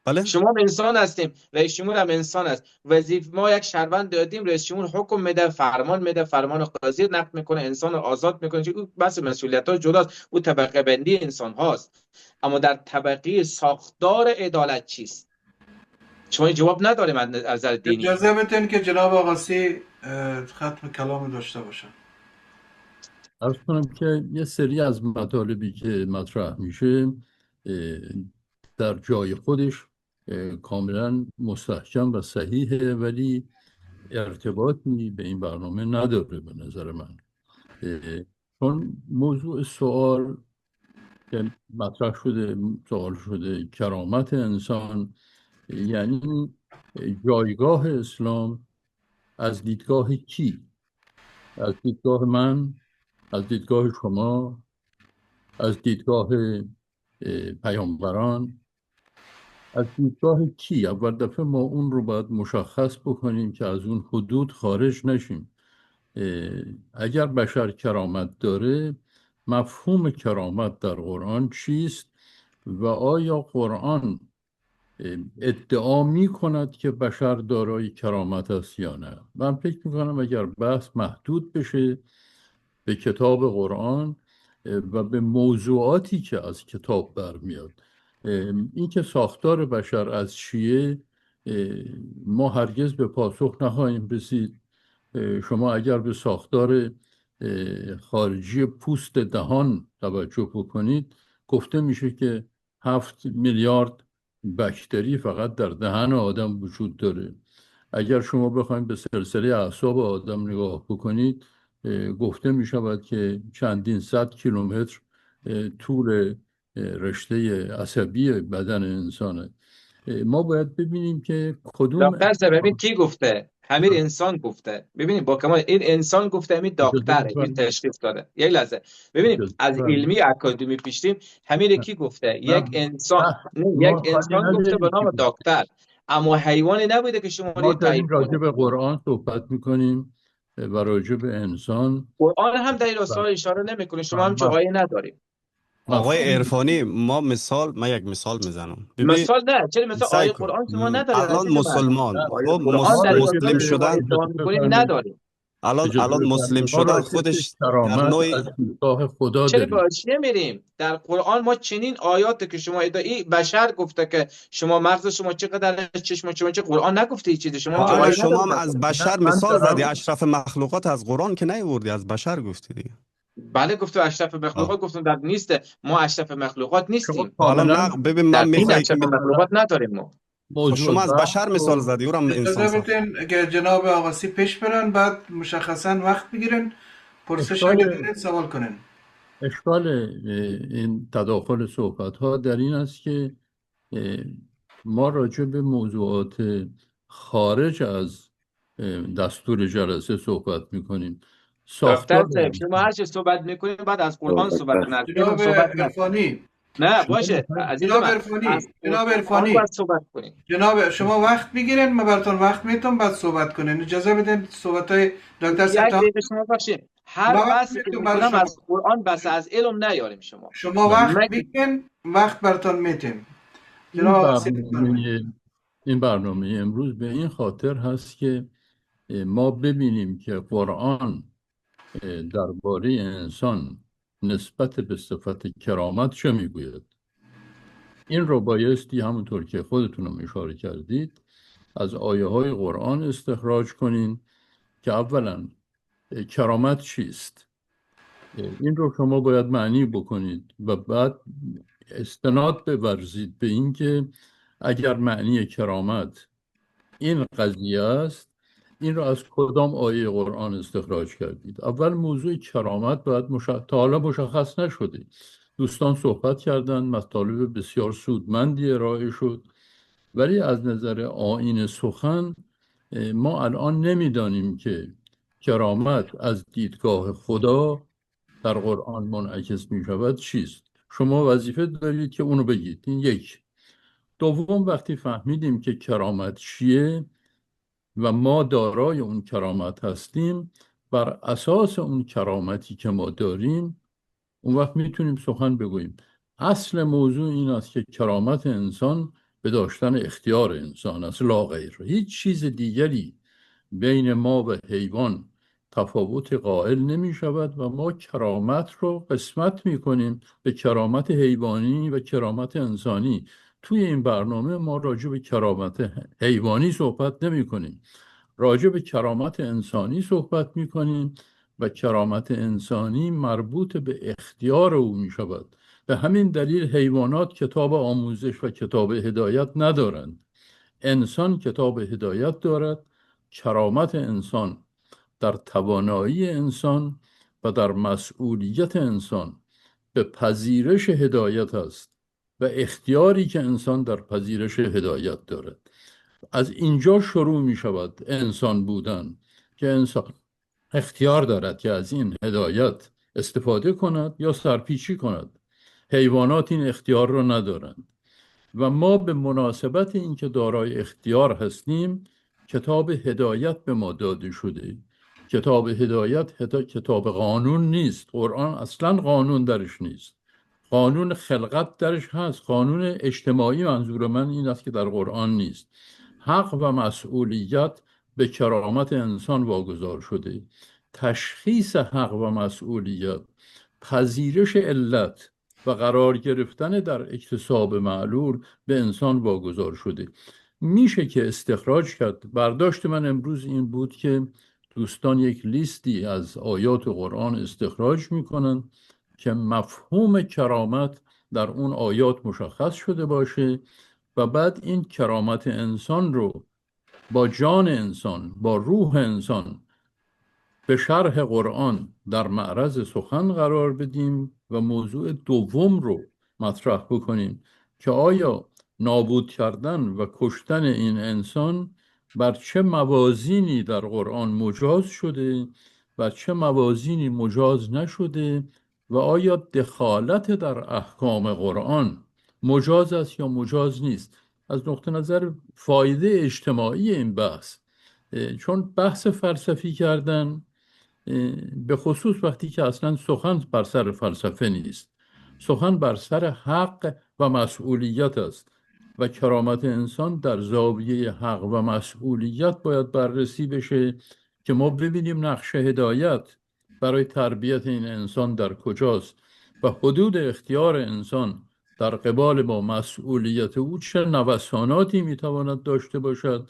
[SPEAKER 4] بله.
[SPEAKER 5] شما هم انسان هستیم، رئیس جمهور هم انسان است. وظیفه ما یک شهروند دادیم، رئیس جمهور حکم میده، فرمان میده، فرمان قاضی نقض میکنه، انسان رو آزاد میکنه. چون بس مسئولیت ها جداست، او طبقه بندی انسان هاست. اما در طبقه ساختار عدالت چیست؟ شما جواب نداریم از نظر دینی.
[SPEAKER 1] اجازه بدین که جناب آقاسی ختم کلام داشته باشن.
[SPEAKER 2] عرض کنم که یه سری از مطالبی که مطرح میشه در جای خودش کاملا مستحکم و صحیحه، ولی ارتباطی به این برنامه نداره به نظر من. چون موضوع سوال که مطرح شده، سوال شده کرامت انسان، یعنی جایگاه اسلام از دیدگاه کی؟ از دیدگاه من، از دیدگاه شما، از دیدگاه پیامبران، از دیدگاه کی؟ اول دفعه ما اون رو باید مشخص بکنیم که از اون حدود خارج نشیم. اگر بشر کرامت داره، مفهوم کرامت در قرآن چیست و آیا قرآن ادعا می کند که بشر دارای کرامت است یا نه؟ من فکر می کنم اگر بحث محدود بشه به کتاب قرآن و به موضوعاتی که از کتاب برمیاد، این که ساختار بشر از چیه ما هرگز به پاسخ نخواهیم رسید. شما اگر به ساختار خارجی پوست دهان توجه بکنید، گفته میشه که 7 میلیارد بکتری فقط در دهن آدم وجود داره. اگر شما بخواید به سلسله اعصاب آدم نگاه بکنید، گفته می شود که چندین صد کیلومتر طول رشته عصبی بدن انسانه. ما باید ببینیم که کدوم
[SPEAKER 5] دکتر صاحب ببین کی گفته؟ همین انسان گفته. ببینید با کمال این انسان گفته، همین دکتره این تشخیص داده. یک لحظه ببینیم از علمی اکادمی پیشتیم. همین کی گفته؟ یک انسان، نه یک
[SPEAKER 2] ما خالی
[SPEAKER 5] انسان گفته به
[SPEAKER 2] نداریم که
[SPEAKER 5] نام دکتر، اما حیوانی نبوده که شما
[SPEAKER 2] ما
[SPEAKER 5] رو
[SPEAKER 2] داریم
[SPEAKER 5] تایید
[SPEAKER 2] راجع
[SPEAKER 5] کنه.
[SPEAKER 2] به قرآن صحبت میکنیم و راجع به انسان
[SPEAKER 5] قرآن هم در این
[SPEAKER 2] و
[SPEAKER 5] راستا اشاره نمیکنه.
[SPEAKER 2] و
[SPEAKER 5] شما هم چه آیه نداریم.
[SPEAKER 4] آقای
[SPEAKER 2] مفهوم
[SPEAKER 4] عرفانی، من یک مثال میزنم. ببین
[SPEAKER 5] مثال نه، چرا مثلا
[SPEAKER 4] سعی
[SPEAKER 5] آیه
[SPEAKER 4] کن.
[SPEAKER 5] قرآن شما ندارید
[SPEAKER 4] الان
[SPEAKER 5] عزیز من.
[SPEAKER 4] مسلمان،
[SPEAKER 5] آیه
[SPEAKER 4] خب
[SPEAKER 5] قرآن
[SPEAKER 2] ما
[SPEAKER 5] در این
[SPEAKER 2] راجع
[SPEAKER 5] راستا
[SPEAKER 4] مسلم
[SPEAKER 5] که شما
[SPEAKER 4] شدن،
[SPEAKER 5] ادعا
[SPEAKER 2] اجازه
[SPEAKER 5] میکنید
[SPEAKER 2] بفرمایید،
[SPEAKER 5] نداریم.
[SPEAKER 4] الان مسلم
[SPEAKER 2] ما
[SPEAKER 4] شدن
[SPEAKER 2] راجع به
[SPEAKER 4] خودش در
[SPEAKER 2] کرامت
[SPEAKER 4] نوع
[SPEAKER 2] از دیدگاه خدا
[SPEAKER 5] چرا
[SPEAKER 2] داریم.
[SPEAKER 5] باش نمیریم؟ در قرآن ما چنین آیاتی که شما ادعای بشر گفته که شما مغز شما چقدر، چشم شما چه، قرآن نگفته هیچ چیزی. شما هم چه
[SPEAKER 4] حالا
[SPEAKER 5] آیه
[SPEAKER 4] شما
[SPEAKER 5] ندارید
[SPEAKER 4] هم
[SPEAKER 5] در
[SPEAKER 4] از
[SPEAKER 5] قرآن.
[SPEAKER 2] نه،
[SPEAKER 4] بشر
[SPEAKER 2] من
[SPEAKER 4] مثال زدی،
[SPEAKER 2] دارم
[SPEAKER 4] اشرف مخلوقات از قرآن که نیوردی، از بشر گفتی دیگه.
[SPEAKER 5] بله گفته اشرف مخلوقات، گفتم در نیست. ما اشرف مخلوقات
[SPEAKER 2] شما
[SPEAKER 5] نیستیم.
[SPEAKER 4] خب الان
[SPEAKER 2] کاملا
[SPEAKER 4] ببین
[SPEAKER 5] در
[SPEAKER 4] من
[SPEAKER 5] دین
[SPEAKER 4] میخوای که
[SPEAKER 5] اشرف مخلوقات نداریم ما.
[SPEAKER 4] خب
[SPEAKER 2] موضوع
[SPEAKER 4] شما از
[SPEAKER 2] بحث
[SPEAKER 4] بشر مثال
[SPEAKER 2] رو
[SPEAKER 4] زدی، او را انسان
[SPEAKER 1] اجازه
[SPEAKER 4] ساخت.
[SPEAKER 1] بدین که جناب آقاسی پیش برن، بعد مشخصا وقت بگیرن، پرسش اگه
[SPEAKER 2] اشکال
[SPEAKER 1] دارید سوال کنین.
[SPEAKER 2] اشکال این تداخل صحبت ها در این است که اه، ما راجع به موضوعات خارج از دستور جلسه صحبت میکنیم.
[SPEAKER 5] دکتر
[SPEAKER 2] ساختار
[SPEAKER 5] صاحب شما هر چه صحبت میکنید بعد از قرآن صحبت کنید، از علم
[SPEAKER 1] جناب
[SPEAKER 5] صحبت نکنید.
[SPEAKER 1] عرفانی،
[SPEAKER 5] نه
[SPEAKER 2] شما
[SPEAKER 5] باشه
[SPEAKER 2] می‌خواید
[SPEAKER 5] عزیز
[SPEAKER 1] جناب
[SPEAKER 5] من،
[SPEAKER 1] عرفانی،
[SPEAKER 5] از
[SPEAKER 1] جناب
[SPEAKER 5] قرآن
[SPEAKER 1] عرفانی،
[SPEAKER 5] باید صحبت کنید.
[SPEAKER 1] جناب شما وقت بگیرین، من براتون وقت میتونم بعد صحبت کنین. اجازه بدین صحبت های دکتر
[SPEAKER 5] یک
[SPEAKER 1] سطح.
[SPEAKER 5] دقیقه شما بخشید. هر
[SPEAKER 1] ما وقت
[SPEAKER 5] بحثی که
[SPEAKER 1] میتونم برای
[SPEAKER 5] میکنم
[SPEAKER 1] شما،
[SPEAKER 5] از قرآن بس از علم نیاریم شما.
[SPEAKER 1] شما وقت
[SPEAKER 5] من
[SPEAKER 1] بگیرین، وقت براتون میتیم. جناب
[SPEAKER 2] این
[SPEAKER 1] آقاسی بفرمایید.
[SPEAKER 2] برنامه امروز به این خاطر هست که ما ببینیم که قرآن درباره انسان نسبت به صفت کرامت چه میگوید. این رو بایستی همونطور که خودتونم اشاره کردید از آیه های قرآن استخراج کنین که اولا کرامت چیست این رو شما باید معنی بکنید و بعد استناد بورزید به اینکه اگر معنی کرامت این قضیه است، این را از کدام آیه قرآن استخراج کردید؟ اول موضوع کرامت باید تا حالا مشخص نشده. دوستان صحبت کردن، مطالب بسیار سودمندی ارائه شد، ولی از نظر آیین سخن ما الان نمیدانیم که کرامت از دیدگاه خدا در قرآن منعکس می شود چیست. شما وظیفه دارید که اونو بگید. این یک. دوم، وقتی فهمیدیم که کرامت چیه و ما دارای اون کرامت هستیم، بر اساس اون کرامتی که ما داریم اون وقت میتونیم سخن بگوییم. اصل موضوع این است که کرامت انسان به داشتن اختیار انسان است، لا غیر. هیچ چیز دیگری بین ما و حیوان تفاوت قائل نمی شود و ما کرامت رو قسمت می کنیم به کرامت حیوانی و کرامت انسانی. توی این برنامه ما راجع به کرامت حیوانی صحبت نمی کنیم، راجع به کرامت انسانی صحبت می کنیم و کرامت انسانی مربوط به اختیار او می شود. به همین دلیل حیوانات کتاب آموزش و کتاب هدایت ندارند. انسان کتاب هدایت دارد. کرامت انسان در توانایی انسان و در مسئولیت انسان به پذیرش هدایت است و اختیاری که انسان در پذیرش هدایت دارد. از اینجا شروع می شود انسان بودن، که انسان اختیار دارد که از این هدایت استفاده کند یا سرپیچی کند. حیوانات این اختیار را ندارند و ما به مناسبت اینکه دارای اختیار هستیم کتاب هدایت به ما داده شده. کتاب هدایت کتاب قانون نیست. قرآن اصلا قانون درش نیست. قانون خلقت درش هست، قانون اجتماعی منظور من این است که در قرآن نیست. حق و مسئولیت به کرامت انسان واگذار شده. تشخیص حق و مسئولیت، پذیرش علت و قرار گرفتن در اکتساب معلول به انسان واگذار شده. میشه که استخراج کرد. برداشت من امروز این بود که دوستان یک لیستی از آیات قرآن استخراج میکنن که مفهوم کرامت در اون آیات مشخص شده باشه و بعد این کرامت انسان رو با جان انسان، با روح انسان به شرح قرآن در معرض سخن قرار بدیم و موضوع دوم رو مطرح بکنیم که آیا نابود کردن و کشتن این انسان بر چه موازینی در قرآن مجاز شده و چه موازینی مجاز نشده و آیا دخالت در احکام قرآن مجاز است یا مجاز نیست. از نقطه نظر فایده اجتماعی این بحث، چون بحث فلسفی کردن به خصوص وقتی که اصلا سخن بر سر فلسفه نیست، سخن بر سر حق و مسئولیت است و کرامت انسان در زاویه حق و مسئولیت باید بررسی بشه که ما ببینیم نقش هدایت برای تربیت این انسان در کجاست و حدود اختیار انسان در قبال با مسئولیت او چه نوساناتی میتواند داشته باشد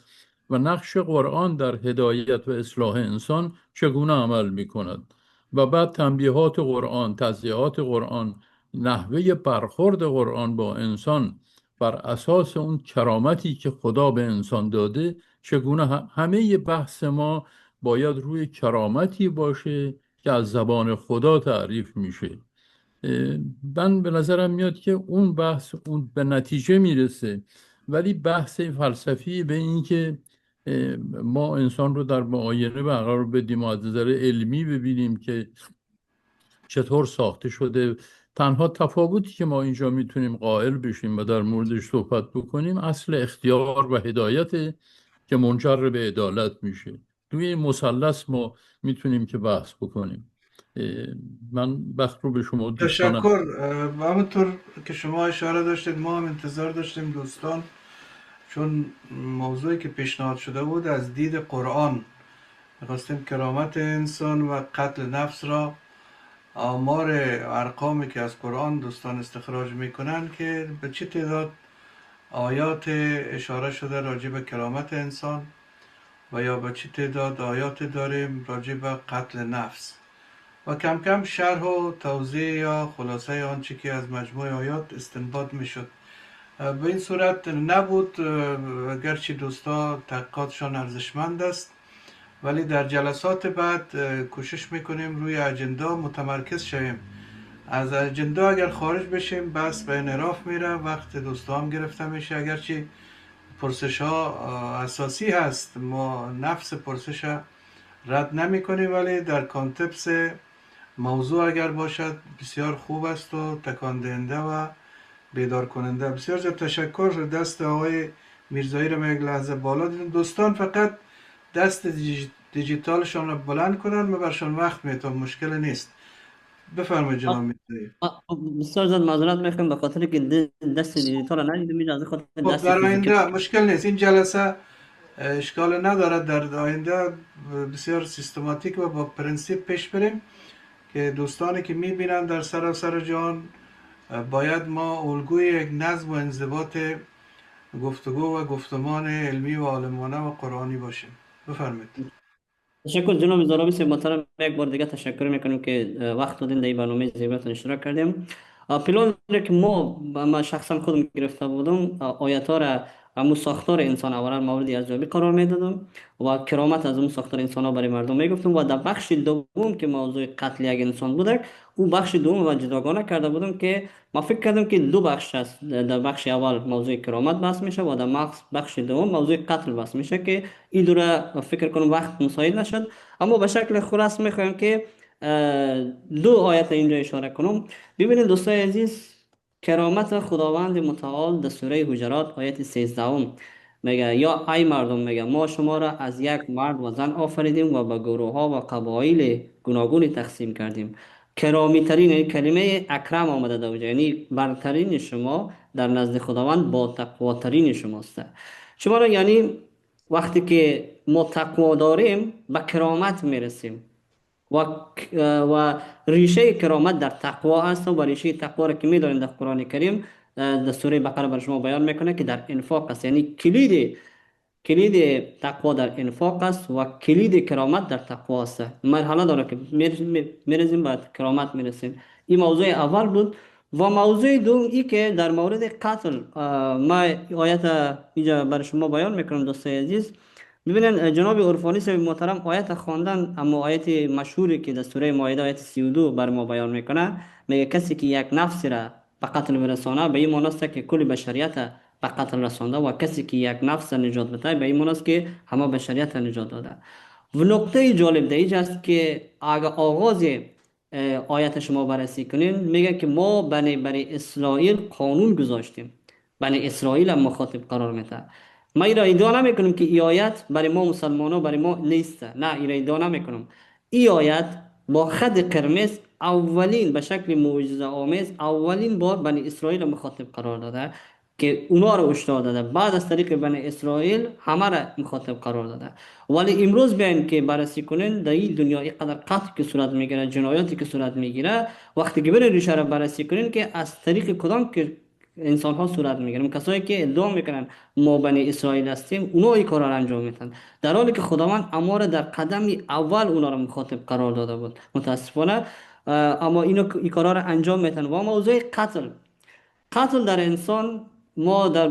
[SPEAKER 2] و نقش قرآن در هدایت و اصلاح انسان چگونه عمل می کند و بعد تنبیهات قرآن، تضییعات قرآن، نحوه برخورد قرآن با انسان بر اساس اون کرامتی که خدا به انسان داده چگونه. همه بحث ما باید روی کرامتی باشه که از زبان خدا تعریف میشه. من به نظرم میاد که اون بحث اون به نتیجه میرسه، ولی بحث فلسفی به این که ما انسان رو در معاینه قرار بدیم و از نظر علمی ببینیم که چطور ساخته شده. تنها تفاوتی که ما اینجا میتونیم قائل بشیم و در موردش صحبت بکنیم اصل اختیار و هدایت که منجر به عدالت میشه. توی این مثلث ما میتونیم که بحث بکنیم. من وقت رو به شما دوستانم.
[SPEAKER 1] تشکر. و همونطور که شما اشاره داشتید ما هم انتظار داشتیم دوستان، چون موضوعی که پیشنهاد شده بود از دید قرآن میخواستیم کرامت انسان و قتل نفس را آمار ارقامی که از قرآن دوستان استخراج میکنن که به چه تعداد آیات اشاره شده راجع به کرامت انسان و یا به چه تعداد آیات داریم راجع به قتل نفس. و کم کم شرح و توضیح یا خلاصه آنچه که از مجموع آیات استنباط می شد به این صورت نبود. اگرچه دوستا تحقیقاتشان ارزشمند است، ولی در جلسات بعد کوشش میکنیم روی اجندا متمرکز شویم. از اجندا اگر خارج بشیم بس به انحراف میره، وقت دوستا هم گرفته میشه. اگرچه پرسش ها اساسی هست، ما نفس پرسش رد نمی کنیم، ولی در کانتپس موضوع اگر باشد بسیار خوب است و تکان دهنده و بیدار کننده. بسیار زیاد تشکر. دست آقای میرزایی رو یک لحظه بالا دیدم. دوستان فقط دست دیجیتالشان رو بلند کنن، من برشان وقت میتونم، مشکل نیست. بفرمایید جناب میرزایی.
[SPEAKER 3] بسیار زیاد معذرت میخوام به خاطر که دست دیجیتال رو ندیدم، میشه از خاطر
[SPEAKER 1] خب
[SPEAKER 3] دست
[SPEAKER 1] در
[SPEAKER 3] فیزیکی.
[SPEAKER 1] آینده مشکل نیست، این جلسه اشکال ندارد. در آینده بسیار سیستماتیک و با پرنسیپ پیش بریم که دوستانی که میبینن در سراسر جهان باید ما الگوی یک نظم و انضباط گفتگو و گفتمان علمی و عالمانه و قرآنی باشیم. بفرمایید.
[SPEAKER 3] تشکر جناب زاراوی صاحب محترم، یک بار دیگه تشکر میکنیم که وقت دادین در این برنامه زیباتون اشتراک کردیم. پلان که ما شخصا خودم گرفته بودم، آیات ها را همون ساختار انسان اولا مورد ارزیابی قرار میدادم و کرامت از اون ساختار انسان ها برای مردم میگفتم، و در بخش دوم که موضوع قتل یک انسان بوده، او بخش دوم و جداگانه کرده بودم که ما فکر کردم که دو بخش است. در بخش اول موضوع کرامت بحث میشه و در بخش دوم موضوع قتل بحث میشه که این دو را فکر کنم وقت مساعد نشد. اما به شکل خلاص میخوایم که دو آیت اینجا اشاره کنم. ببینید دوستای عزیز، کرامت خداوند متعال در سوره حجرات آیت 13 میگه یا ای مردم، میگه ما شما را از یک مرد و زن آفریدیم و به گروه ها و قبایل گوناگونی تقسیم کردیم. کرامی ترین، یعنی کلمه اکرم آمده در اونجا، یعنی برترین شما در نزد خداوند با تقواترین شماست. شما را یعنی وقتی که ما تقوا داریم به کرامت میرسیم و ریشه کرامت در تقوا هست و ریشه تقوا را که میدونید در قرآن کریم در سوره بقره بر شما بیان میکنه که در انفاق است، یعنی کلید تقوا در انفاق است و کلید کرامت در تقوا است. مرحله داره که میرسیم به کرامت میرسیم. این موضوع اول بود. و موضوع دوم ای که در مورد قتل ما آیت اینجا بر شما بیان میکنم دوستای عزیز. ببینن جناب عرفانی صاحب محترم آیت خواندن، اما آیت مشهوری که در سوره مائده آیت 32 بر ما بیان میکنه، میگه کسی که یک نفس را به قتل برسانه به این معنی است که کل بشریت به قتل رسانده، و کسی که یک نفس نجات بده به این معنی است که همه بشریت نجات داده. و نکته جالب در است که اگر آغاز آیت شما بررسی کنین، میگه که ما بنی اسرائیل قانون گذاشتیم. بنی اسرائیل هم مخاطب قرار میده. ما ایرا ادعا نمیکنم که این آیت برای ما مسلمان ها برای ما نیست، نه، ایرا ادعا نمیکنم. این آیت با خط قرمز اولین به شکل معجزه آمیز اولین بار بنی اسرائیل مخاطب قرار داده که اونا رو هشدار داده، بعد از طریق بنی اسرائیل همه را مخاطب قرار داده. ولی امروز بیاین که بررسی کنین در این دنیا اینقدر قتل که صورت میگیره، جنایاتی که صورت میگیره، وقتی که برین ریشه را بررسی کنین که از طریق کدام که انسان ها صورت میگیرن، کسایی که ادعا میکنن ما بنی اسرائیل هستیم اونا این کارا را انجام میدن، در حالی که خداوند اما را در قدم اول اونا را مخاطب قرار داده بود. متاسفانه اما این کارا را انجام میدن. و موضوع قتل در انسان، ما در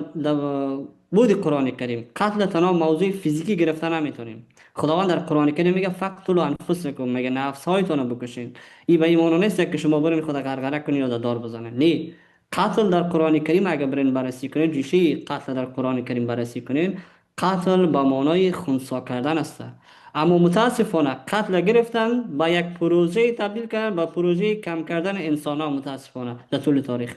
[SPEAKER 3] بود قرآن کریم قتل تنها موضوع فیزیکی گرفته نمیتونیم. خداوند در قرآن کریم میگه فقتلوا انفسکم، میگه نفس هایتون رو بکشین. این به این معنی نیست که شما برین خدا غرغره کنین یا دار بزنین، نه. قتل در قرآن کریم اگر برین بررسی کنین، ریشه قتل در قرآن کریم بررسی کنین، قتل به معنای خنثی کردن است. اما متاسفانه قتل گرفتن با یک پروژه تبدیل کردن به پروژه کم کردن انسان ها. متاسفانه در طول تاریخ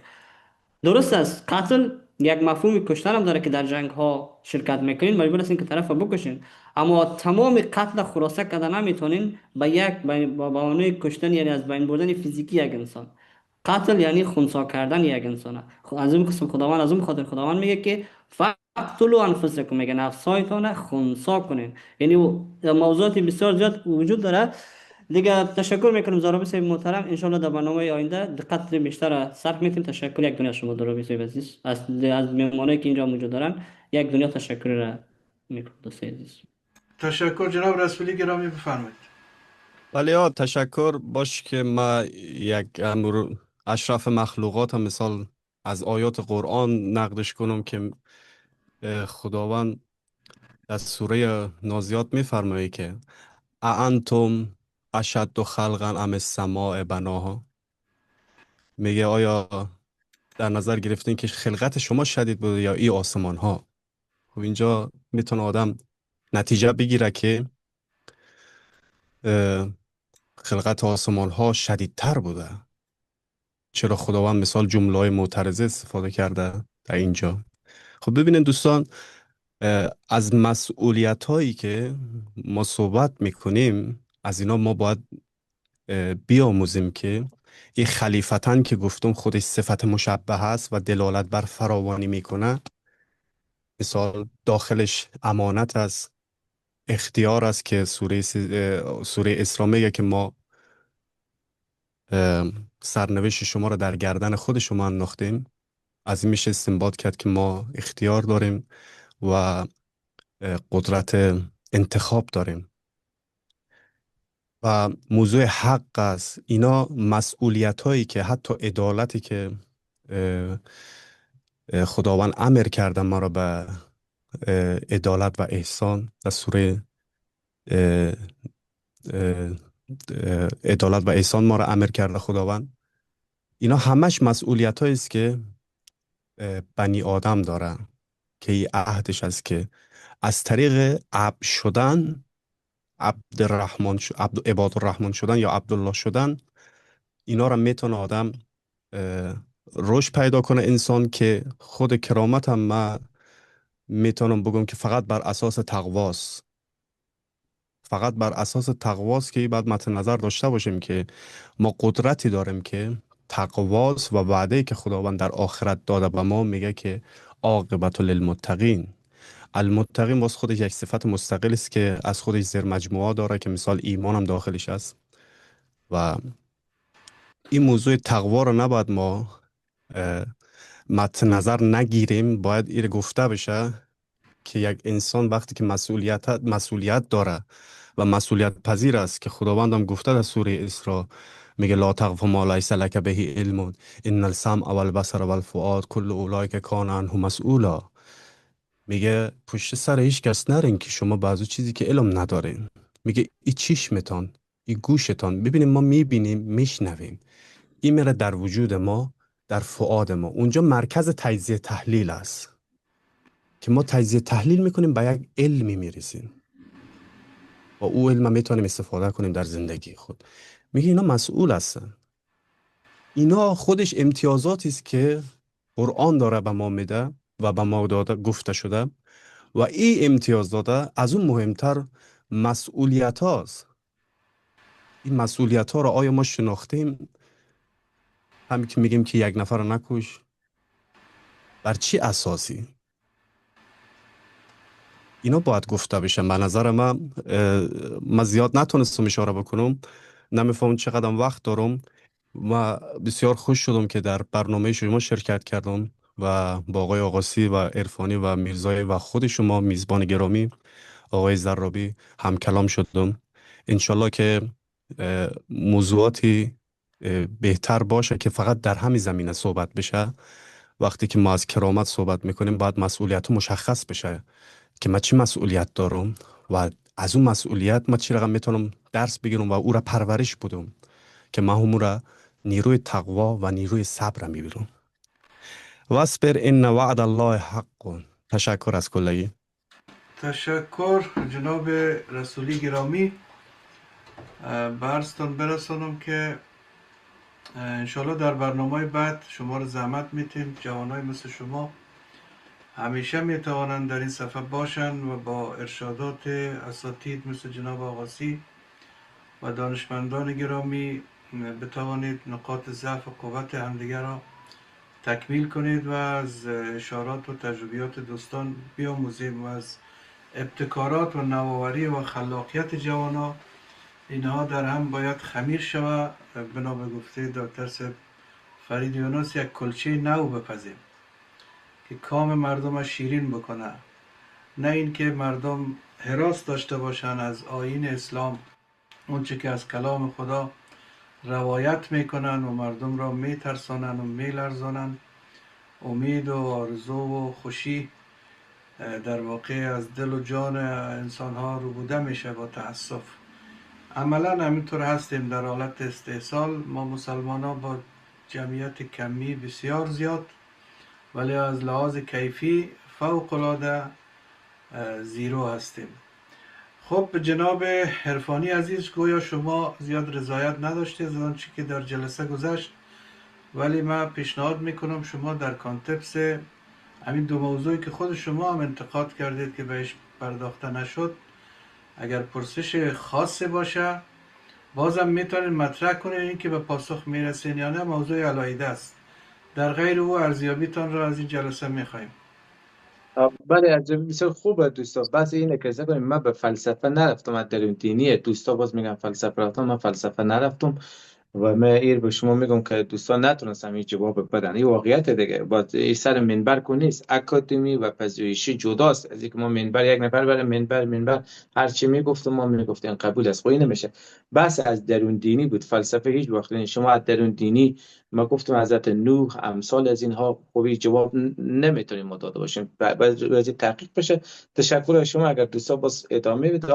[SPEAKER 3] درست است، قتل یک مفهوم کشتن هم داره که در جنگ ها شرکت میکنین مجبور هستین که طرف بکشین، اما تمام قتل خلاصه کردن نمیتونین با بهانه کشتن، یعنی از بین بردن فیزیکی یک انسان. قتل یعنی خنثی کردن یک انسان. از اون قسم خداوند از اون خاطر خداوند میگه که فقتلوا انفسکم، میگه نفسایتان خنثی کنین. یعنی موضوعات بسیار زیاد وجود داره. دیگه تشکر میکنم زاراوی صاحب محترم. انشالله در برنامه آینده دقت بیشتر صرف میتیم. تشکر یک دنیا شما زاراوی صاحب عزیز، از مهمانایی که اینجا موجود دارن یک دنیا تشکر را میکنم دوست عزیز.
[SPEAKER 1] تشکر جناب رسولی گرامی. بفرمایید.
[SPEAKER 4] ولی تشکر باش که ما یک اشرف مخلوقات هم مثال از آیات قرآن نقدش کنم که خداوند در سوره نازیات میفرمایی که اانتم اشد خلقا ام السماء بناها. میگه آیا در نظر گرفتین که خلقت شما شدید بوده یا ای آسمان ها؟ خب اینجا میتونه آدم نتیجه بگیره که اه، خلقت آسمان ها شدیدتر بوده. چرا خداوند مثال جمله های معترضه استفاده کرده در اینجا؟ خب ببینید دوستان، از مسئولیت هایی که ما صحبت میکنیم از اینا ما باید بیاموزیم که این خلیفتن که گفتم خودش صفت مشبه هست و دلالت بر فراوانی میکنه. مثال داخلش امانت است، اختیار است که سوره اسراء میگه که ما سرنوشت شما را در گردن خود شما انداختیم. از این میشه استنباط کرد که ما اختیار داریم و قدرت انتخاب داریم. و موضوع حق است. اینا مسئولیت هایی که حتی عدالتی که خداوند امر کرده ما را به عدالت و احسان در سوره اه، اه، عدالت و احسان ما را امر کرده خداوند. اینا همش مسئولیت هایی است که بنی آدم داره که این عهدش است که از طریق عبد شدن، عباد الرحمن شدن یا عبدالله شدن، اینا را میتونه آدم رشد پیدا کنه. انسان که خود کرامت هم من میتونم بگم که فقط بر اساس تقواست. فقط بر اساس تقواست که بعد مد نظر داشته باشیم که ما قدرتی داریم که تقواست و وعده که خداوند در آخرت داده به ما میگه که عاقبت للمتقین. المتقین باز خودش یک صفت مستقل است که از خودش زیر مجموعه داره که مثال ایمان هم داخلش است. و این موضوع تقوا رو نباید ما مد نظر نگیریم. باید این گفته بشه که یک انسان وقتی که مسئولیت داره و مسئولیت پذیر است که خداوند هم گفته در سوره اسراء میگه لا تقف ما لیس لک به علم ان السمع والبصر والفؤاد کل اولئک کان عنه مسئولا. میگه پشت سر هیچ کس نرین که شما بعضو چیزی که علم ندارین. میگه ای چشمتان، ای گوشتان، ببینیم ما میبینیم میشنویم. این میره در وجود ما، در فؤاد ما. اونجا مرکز تجزیه تحلیل است که ما تجزیه تحلیل میکنیم، به یک علمی میرسیم و او علم میتونیم استفاده کنیم در زندگی خود. میگه اینا مسئول هستن. اینا خودش امتیازاتی است که قرآن داره به ما میده و به ما داده گفته شده. و این امتیاز داده از اون مهمتر مسئولیت هاست. این مسئولیت ها را آیا ما شناختیم؟ همین که میگیم که یک نفر رو نکش، بر چی اساسی؟ اینا باید گفته بشه. به نظر من زیاد نتونستم اشاره بکنم، نمیفهمم چقدر وقت دارم. و بسیار خوش شدم که در برنامه شما شرکت کردم و با آقای آقاسی و عرفانی و میرزای و خود شما میزبان گرامی آقای زرابی هم کلام شدم. انشالله که موضوعاتی بهتر باشه که فقط در همین زمینه صحبت بشه. وقتی که ما از کرامت صحبت میکنیم باید مسئولیت مشخص بشه که من چی مسئولیت دارم و از اون مسئولیت من چی رقم میتونم درس بگیرم و او را پرورش بدم که من همون را نیروی تقوا و نیروی صبر میبینم. واصبر ان وعد الله حق. تشکر از کلگی.
[SPEAKER 1] تشکر جناب رسولی گرامی. برستان برسانم که انشالله در برنامه بعد شما رو زحمت میتیم. جوانای مثل شما همیشه میتوانند در این صفحه باشند و با ارشادات اساتید مثل جناب آقاسی و دانشمندان گرامی بتوانید نقاط ضعف و قوت همدیگر را تکمیل کنید و از اشارات و تجربیات دوستان بیاموزیم و از ابتکارات و نوآوری و خلاقیت جوانا. اینها در هم باید خمیر شود. بنا به گفته دکتر صاحب فرید یونس یک کلچه نو بپزیم که کام مردم شیرین بکنه، نه اینکه مردم هراس داشته باشن از آیین اسلام اونچه که از کلام خدا روایت میکنن و مردم را میترسانن و میلرزانن، امید و آرزو و خوشی در واقع از دل و جان انسان ها رو بوده میشه. با تأسف عملا همینطور هستیم در حالت استحصال. ما مسلمان ها با جمعیت کمی بسیار زیاد، ولی از لحاظ کیفی فوق العاده زیرو هستیم. خب جناب عرفانی عزیز، گویا شما زیاد رضایت نداشتید از آنچه که در جلسه گذشت، ولی من پیشنهاد میکنم شما در کانتکست همین دو موضوعی که خود شما هم انتقاد کردید که بهش پرداخته نشد، اگر پرسش خاصی باشه بازم میتونید مطرح کنید. این که به پاسخ میرسین یا نه موضوع علایده است. در غیر او ارزیابیتان را از این جلسه میخواهیم.
[SPEAKER 5] بله، از بسیار خوبه دوستا. بس اینه که ذکر کنیم، من به فلسفه نرفتم، از درون دینیه. دوستا باز میگن فلسفه رفتم، من فلسفه نرفتم و من ایر به شما میگم که دوستان نتونستم این جواب بدن. این واقعیت دیگه. باز این سر منبر کو نیست. اکادمی و پژوهشی جداست از اینکه ما منبر یک نفر بره منبر هر چی میگفتم ما میگفتیم قبول است. خب این نمیشه. بس از درون دینی بود، فلسفه هیچ وقت نیست. شما از درون دینی، ما گفتم حضرت نوح امثال از اینها، خوبی جواب نمیتونیم ما داده باشیم. باید تحقیق بشه. تشکر از شما. اگر دوستا باز ادامه بده،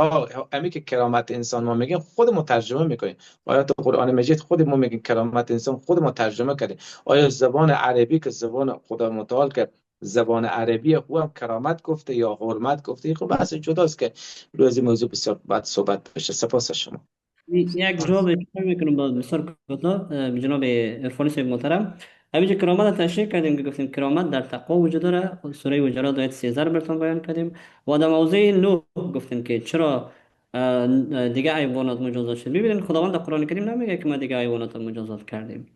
[SPEAKER 5] همین که کرامت انسان ما میگیم خودمون ترجمه میکنیم. آیات قرآن مجید خود ما میگیم کرامت انسان، خود ما ترجمه کردیم. آیا زبان عربی که زبان خدا متعال که زبان عربی او هم کرامت گفته یا حرمت گفته؟ خب بحث جداست که روی موضوع بسیار بعد صحبت بشه. سپاس از شما.
[SPEAKER 3] یک جواب اشاره میکنم با بسیار کوتاه به جناب عرفانی صاحب محترم. همینجا کرامت را تشریح کردیم که گفتیم کرامت در تقوا وجود داره. سوره حجرات آیت 13 رو براتون بیان کردیم. و در موضوع نوح گفتیم که چرا دیگه حیوانات مجازات شد. ببینید خداوند در قرآن کریم نمیگه که ما دیگه حیوانات رو مجازات کردیم.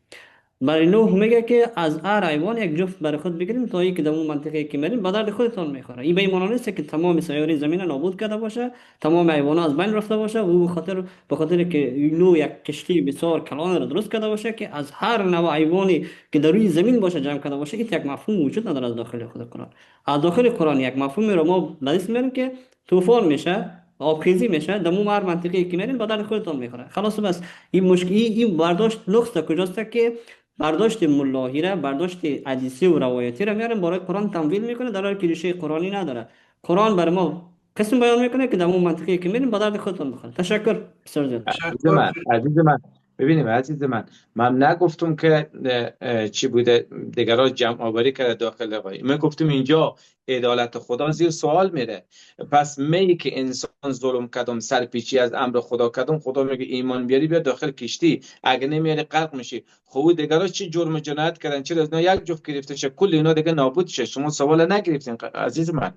[SPEAKER 3] برای نوح میگه که از هر حیوان یک جفت برای خود بگیریم تا اینکه در اون منطقه که میریم به درد خودتون میخوره. این به این معنی نیست که تمام سیاره زمین نابود کرده باشه، تمام حیوانات از بین رفته باشه. و به خاطر که نوح یک کشتی بسیار کلان را درست کرده باشه که از هر نوع حیوانی که در روی زمین باشه جمع کرده باشه، این یک مفهوم وجود نداره از داخل خود قرآن. از داخل قرآن یک مفهومی رو ما لازم میاریم که طوفان میشه، آبخیزی میشه، در هر منطقه که میرین به درد خودتون میخوره. خلاص بس این مشکل، این برداشت نقص کجاست که برداشت ملاحی را، برداشت حدیثی و روایتی را میارن برای قرآن تمویل میکنه، در حالی که ریشه قرآنی نداره. قرآن برای ما قسم بیان میکنه که در اون منطقه که میرین به درد خودتون بخوره. تشکر. بسیار زیاد.
[SPEAKER 5] عزیز من ببینیم عزیز من نگفتم که چی بوده دیگران جمع آوری کرده داخل قای. من گفتم اینجا عدالت خدا زیر سوال میره. پس میگه که انسان ظلم کردم، سرپیچی از امر خدا کردم، خدا میگه ایمان بیاری بیا داخل کشتی، اگه نمیاری غرق میشی. خب دیگران چی جرم و جنایت کردن؟ چرا از اینا یک جفت گرفته شه، کل اینا دیگه نابود شه؟ شما سوال نگرفتین عزیز من.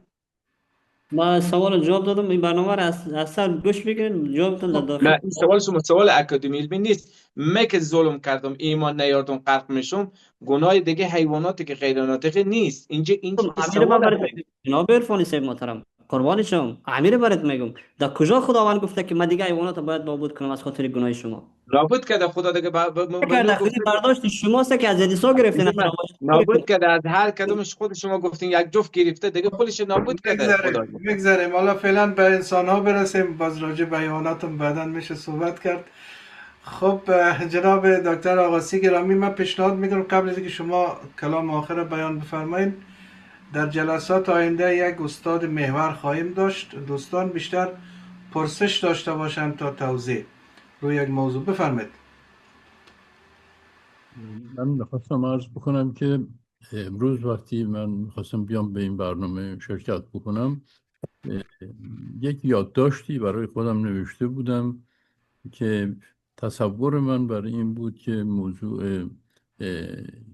[SPEAKER 3] ما سوال جواب دادم. این برنامه را از سر گوش بگیرین، جوابتون در داخل.
[SPEAKER 5] نه، این سوال شما سوال اکادمی علمی نیست. من که ظلم کردم، ایمان نیاردم، غرق میشم، گناه دیگه حیواناتی که غیر ناطقه نیست. اینجا
[SPEAKER 3] امیر من برات میگم جناب عرفانی صاحب محترم، قربان شم، امیر برات میگم در کجا خداوند گفته که من دیگه حیوانات باید نابود کنم از خاطر گناه شما؟
[SPEAKER 5] نابود کرده خدا دیگه.
[SPEAKER 3] برداشت شماست که از حدیثا گرفتین.
[SPEAKER 5] نابود کرده، از هر کدومش خود شما گفتین یک جفت گرفته دیگه، خودش نابود کرده خدا.
[SPEAKER 1] بگذاریم حالا فعلا به انسان ها برسیم، باز راجع به حیواناتم بعداً میشه صحبت کرد. خب جناب دکتر آقاسی گرامی، من پیشنهاد میکنم قبل از اینکه شما کلام آخر رو بیان بفرمایید، در جلسات آینده یک استاد محور خواهیم داشت. دوستان بیشتر پرسش داشته باشند تا توضیح روی یک موضوع. بفرمایید.
[SPEAKER 2] من میخواستم عرض بکنم که امروز وقتی من میخواستم بیام به این برنامه شرکت بکنم، یک یادداشتی برای خودم نوشته بودم که تصور من برای این بود که موضوع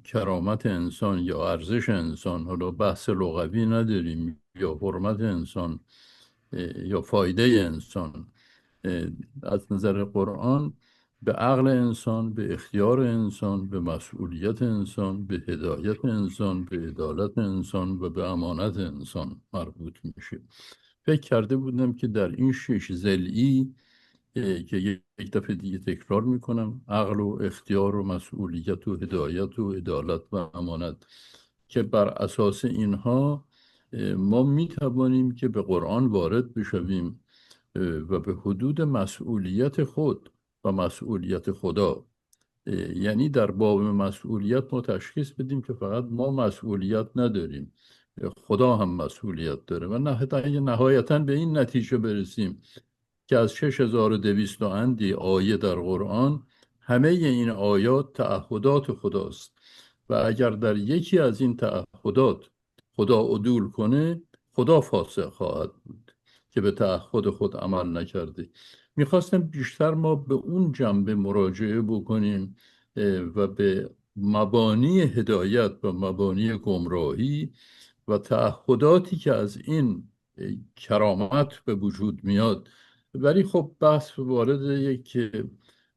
[SPEAKER 2] کرامت انسان یا ارزش انسان، حالا بحث لغوی نداریم، یا حرمت انسان یا فایده انسان، از نظر قرآن به عقل انسان، به اختیار انسان، به مسئولیت انسان، به هدایت انسان، به عدالت انسان و به امانت انسان مربوط میشه. فکر کرده بودم که در این 6 ضلعی که یک دفعه دیگه تکرار میکنم، عقل و اختیار و مسئولیت و هدایت و عدالت و امانت، که بر اساس اینها ما میتوانیم که به قرآن وارد بشویم و به حدود مسئولیت خود و مسئولیت خدا. یعنی در باب مسئولیت ما تشخیص بدیم که فقط ما مسئولیت نداریم، خدا هم مسئولیت داره و نهایتا به این نتیجه برسیم که از 6200 اندی آیه در قرآن همه این آیات تعهدات خداست و اگر در یکی از این تعهدات خدا عدول کنه، خدا فاسق خواهد بود که به تعهد خود عمل نکرده. میخواستم بیشتر ما به اون جنبه مراجعه بکنیم و به مبانی هدایت و مبانی گمراهی و تعهداتی که از این کرامت به وجود میاد. ولی خب بحث وارد یک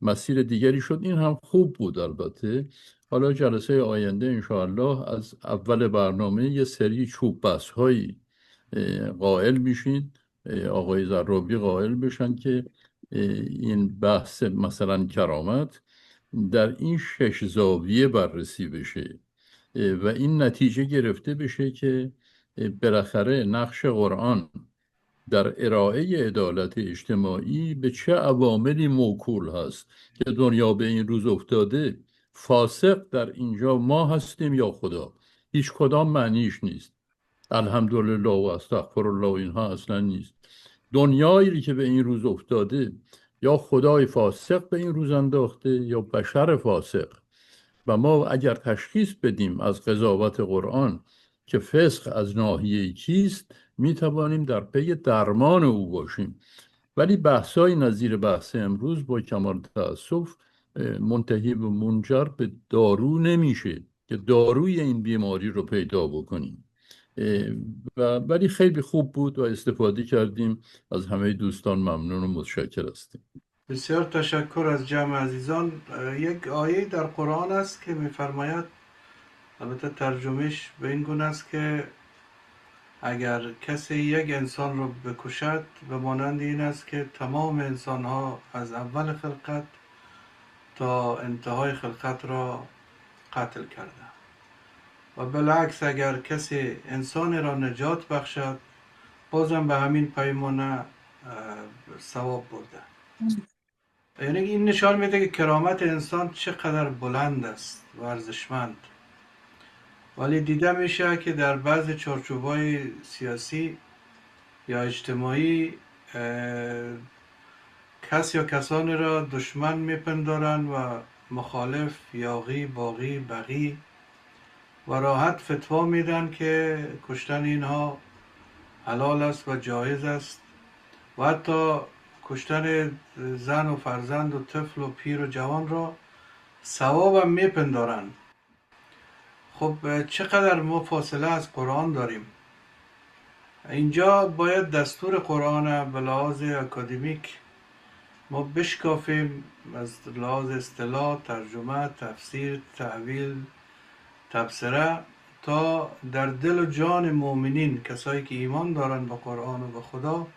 [SPEAKER 2] مسیر دیگری شد، این هم خوب بود. البته حالا جلسه آینده انشاءالله از اول برنامه یه سری چوب بحث هایی قائل میشین، آقای زرابی قائل بشن که این بحث مثلا کرامت در این 6 زاویه بررسی بشه و این نتیجه گرفته بشه که بالاخره نقش قرآن در ارائه عدالت اجتماعی به چه عواملی موکول هست که دنیا به این روز افتاده. فاسق در اینجا ما هستیم یا خدا؟ هیچ کدام معنیش نیست. الحمدلله و استغفر الله اینها اصلا نیست. دنیایی که به این روز افتاده یا خدای فاسق به این روز انداخته یا بشر فاسق. و ما اگر تشخیص بدیم از قضاوت قرآن که فسق از ناحیه کیست، می توانیم در پی درمان او باشیم. ولی بحثای نظیر بحث امروز با کمال تأسف منتهی و منجر به دارو نمیشه که داروی این بیماری رو پیدا بکنیم. ولی خیلی خوب بود و استفاده کردیم. از همه دوستان ممنون و متشکر هستیم.
[SPEAKER 1] بسیار تشکر از جمع عزیزان. یک آیه در قرآن است که می‌فرماید، البته ترجمهش به این گونه است که اگر کسی یک انسان رو بکشد به مانند این است که تمام انسان‌ها از اول خلقت تا انتهای خلقت را قتل کرده و بالعکس اگر کسی انسان را نجات بخشد بازم به همین پیمانه ثواب برده. یعنی این نشان میده که کرامت انسان چقدر بلند است و ارزشمند. ولی دیده میشه که در بعض چارچوب‌های سیاسی یا اجتماعی کس یا کسانی را دشمن میپندارند و مخالف، یاغی، باغی، بغی و راحت فتوا میدن که کشتن اینها حلال است و جایز است و حتی کشتن زن و فرزند و طفل و پیر و جوان را ثواب هم میپندارن. خب چقدر ما فاصله از قرآن داریم. اینجا باید دستور قرآن به لحاظ اکادمیک ما بشکافیم، از لحاظ اصطلاح، ترجمه، تفسیر، تعویل، تبصره، تا در دل و جان مؤمنین، کسایی که ایمان دارن به قرآن و به خدا،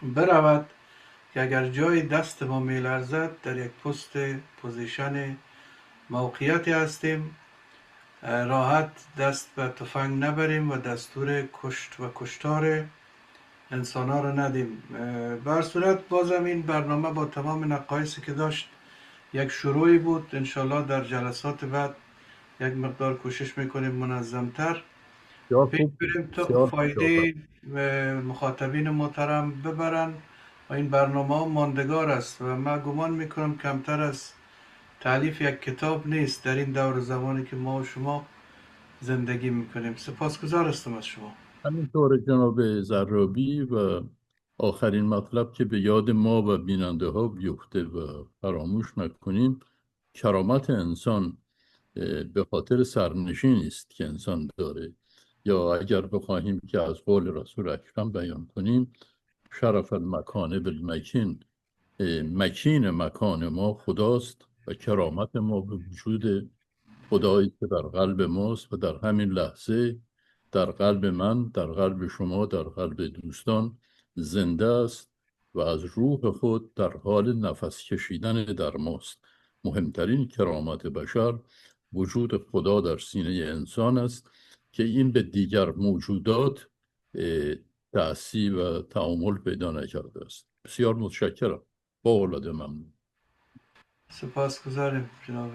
[SPEAKER 1] برود که اگر جای دست ما میلرزد در یک پوزیشن موقعیتی هستیم، راحت دست به تفنگ نبریم و دستور کشت و کشتار انسان ها رو ندیم. به هر صورت بازم این برنامه با تمام نقایصی که داشت یک شروعی بود. انشالله در جلسات بعد یک مقدار کوشش میکنیم منظمتر پیش بریم تا فایده مخاطبین محترم ببرن و این برنامه ماندگار است و من گمان میکنم کمتر از تالیف یک کتاب نیست در این دور زمانی که ما و شما زندگی میکنیم. سپاسگزار هستم از شما.
[SPEAKER 2] همینطور جناب زرابی. و آخرین مطلب که به یاد ما و بیننده ها بیفته و فراموش نکنیم، کرامت انسان به خاطر سرنشینی است که انسان داره، یا اگر بخواهیم که از قول رسول اکرم بیان کنیم، شرف المکان بالمکین، مکین مکان ما خداست و کرامت ما به وجود خدایی که در قلب ماست و در همین لحظه در قلب من، در قلب شما، در قلب دوستان زنده است و از روح خود در حال نفس کشیدن در ماست. مهمترین کرامت بشر وجود خدا در سینه انسان است که این به دیگر موجودات تأثیر و تعامل پیدا نکرده است. بسیار متشکرم. با العاده ممنون.
[SPEAKER 1] سپاس گذاریم جناب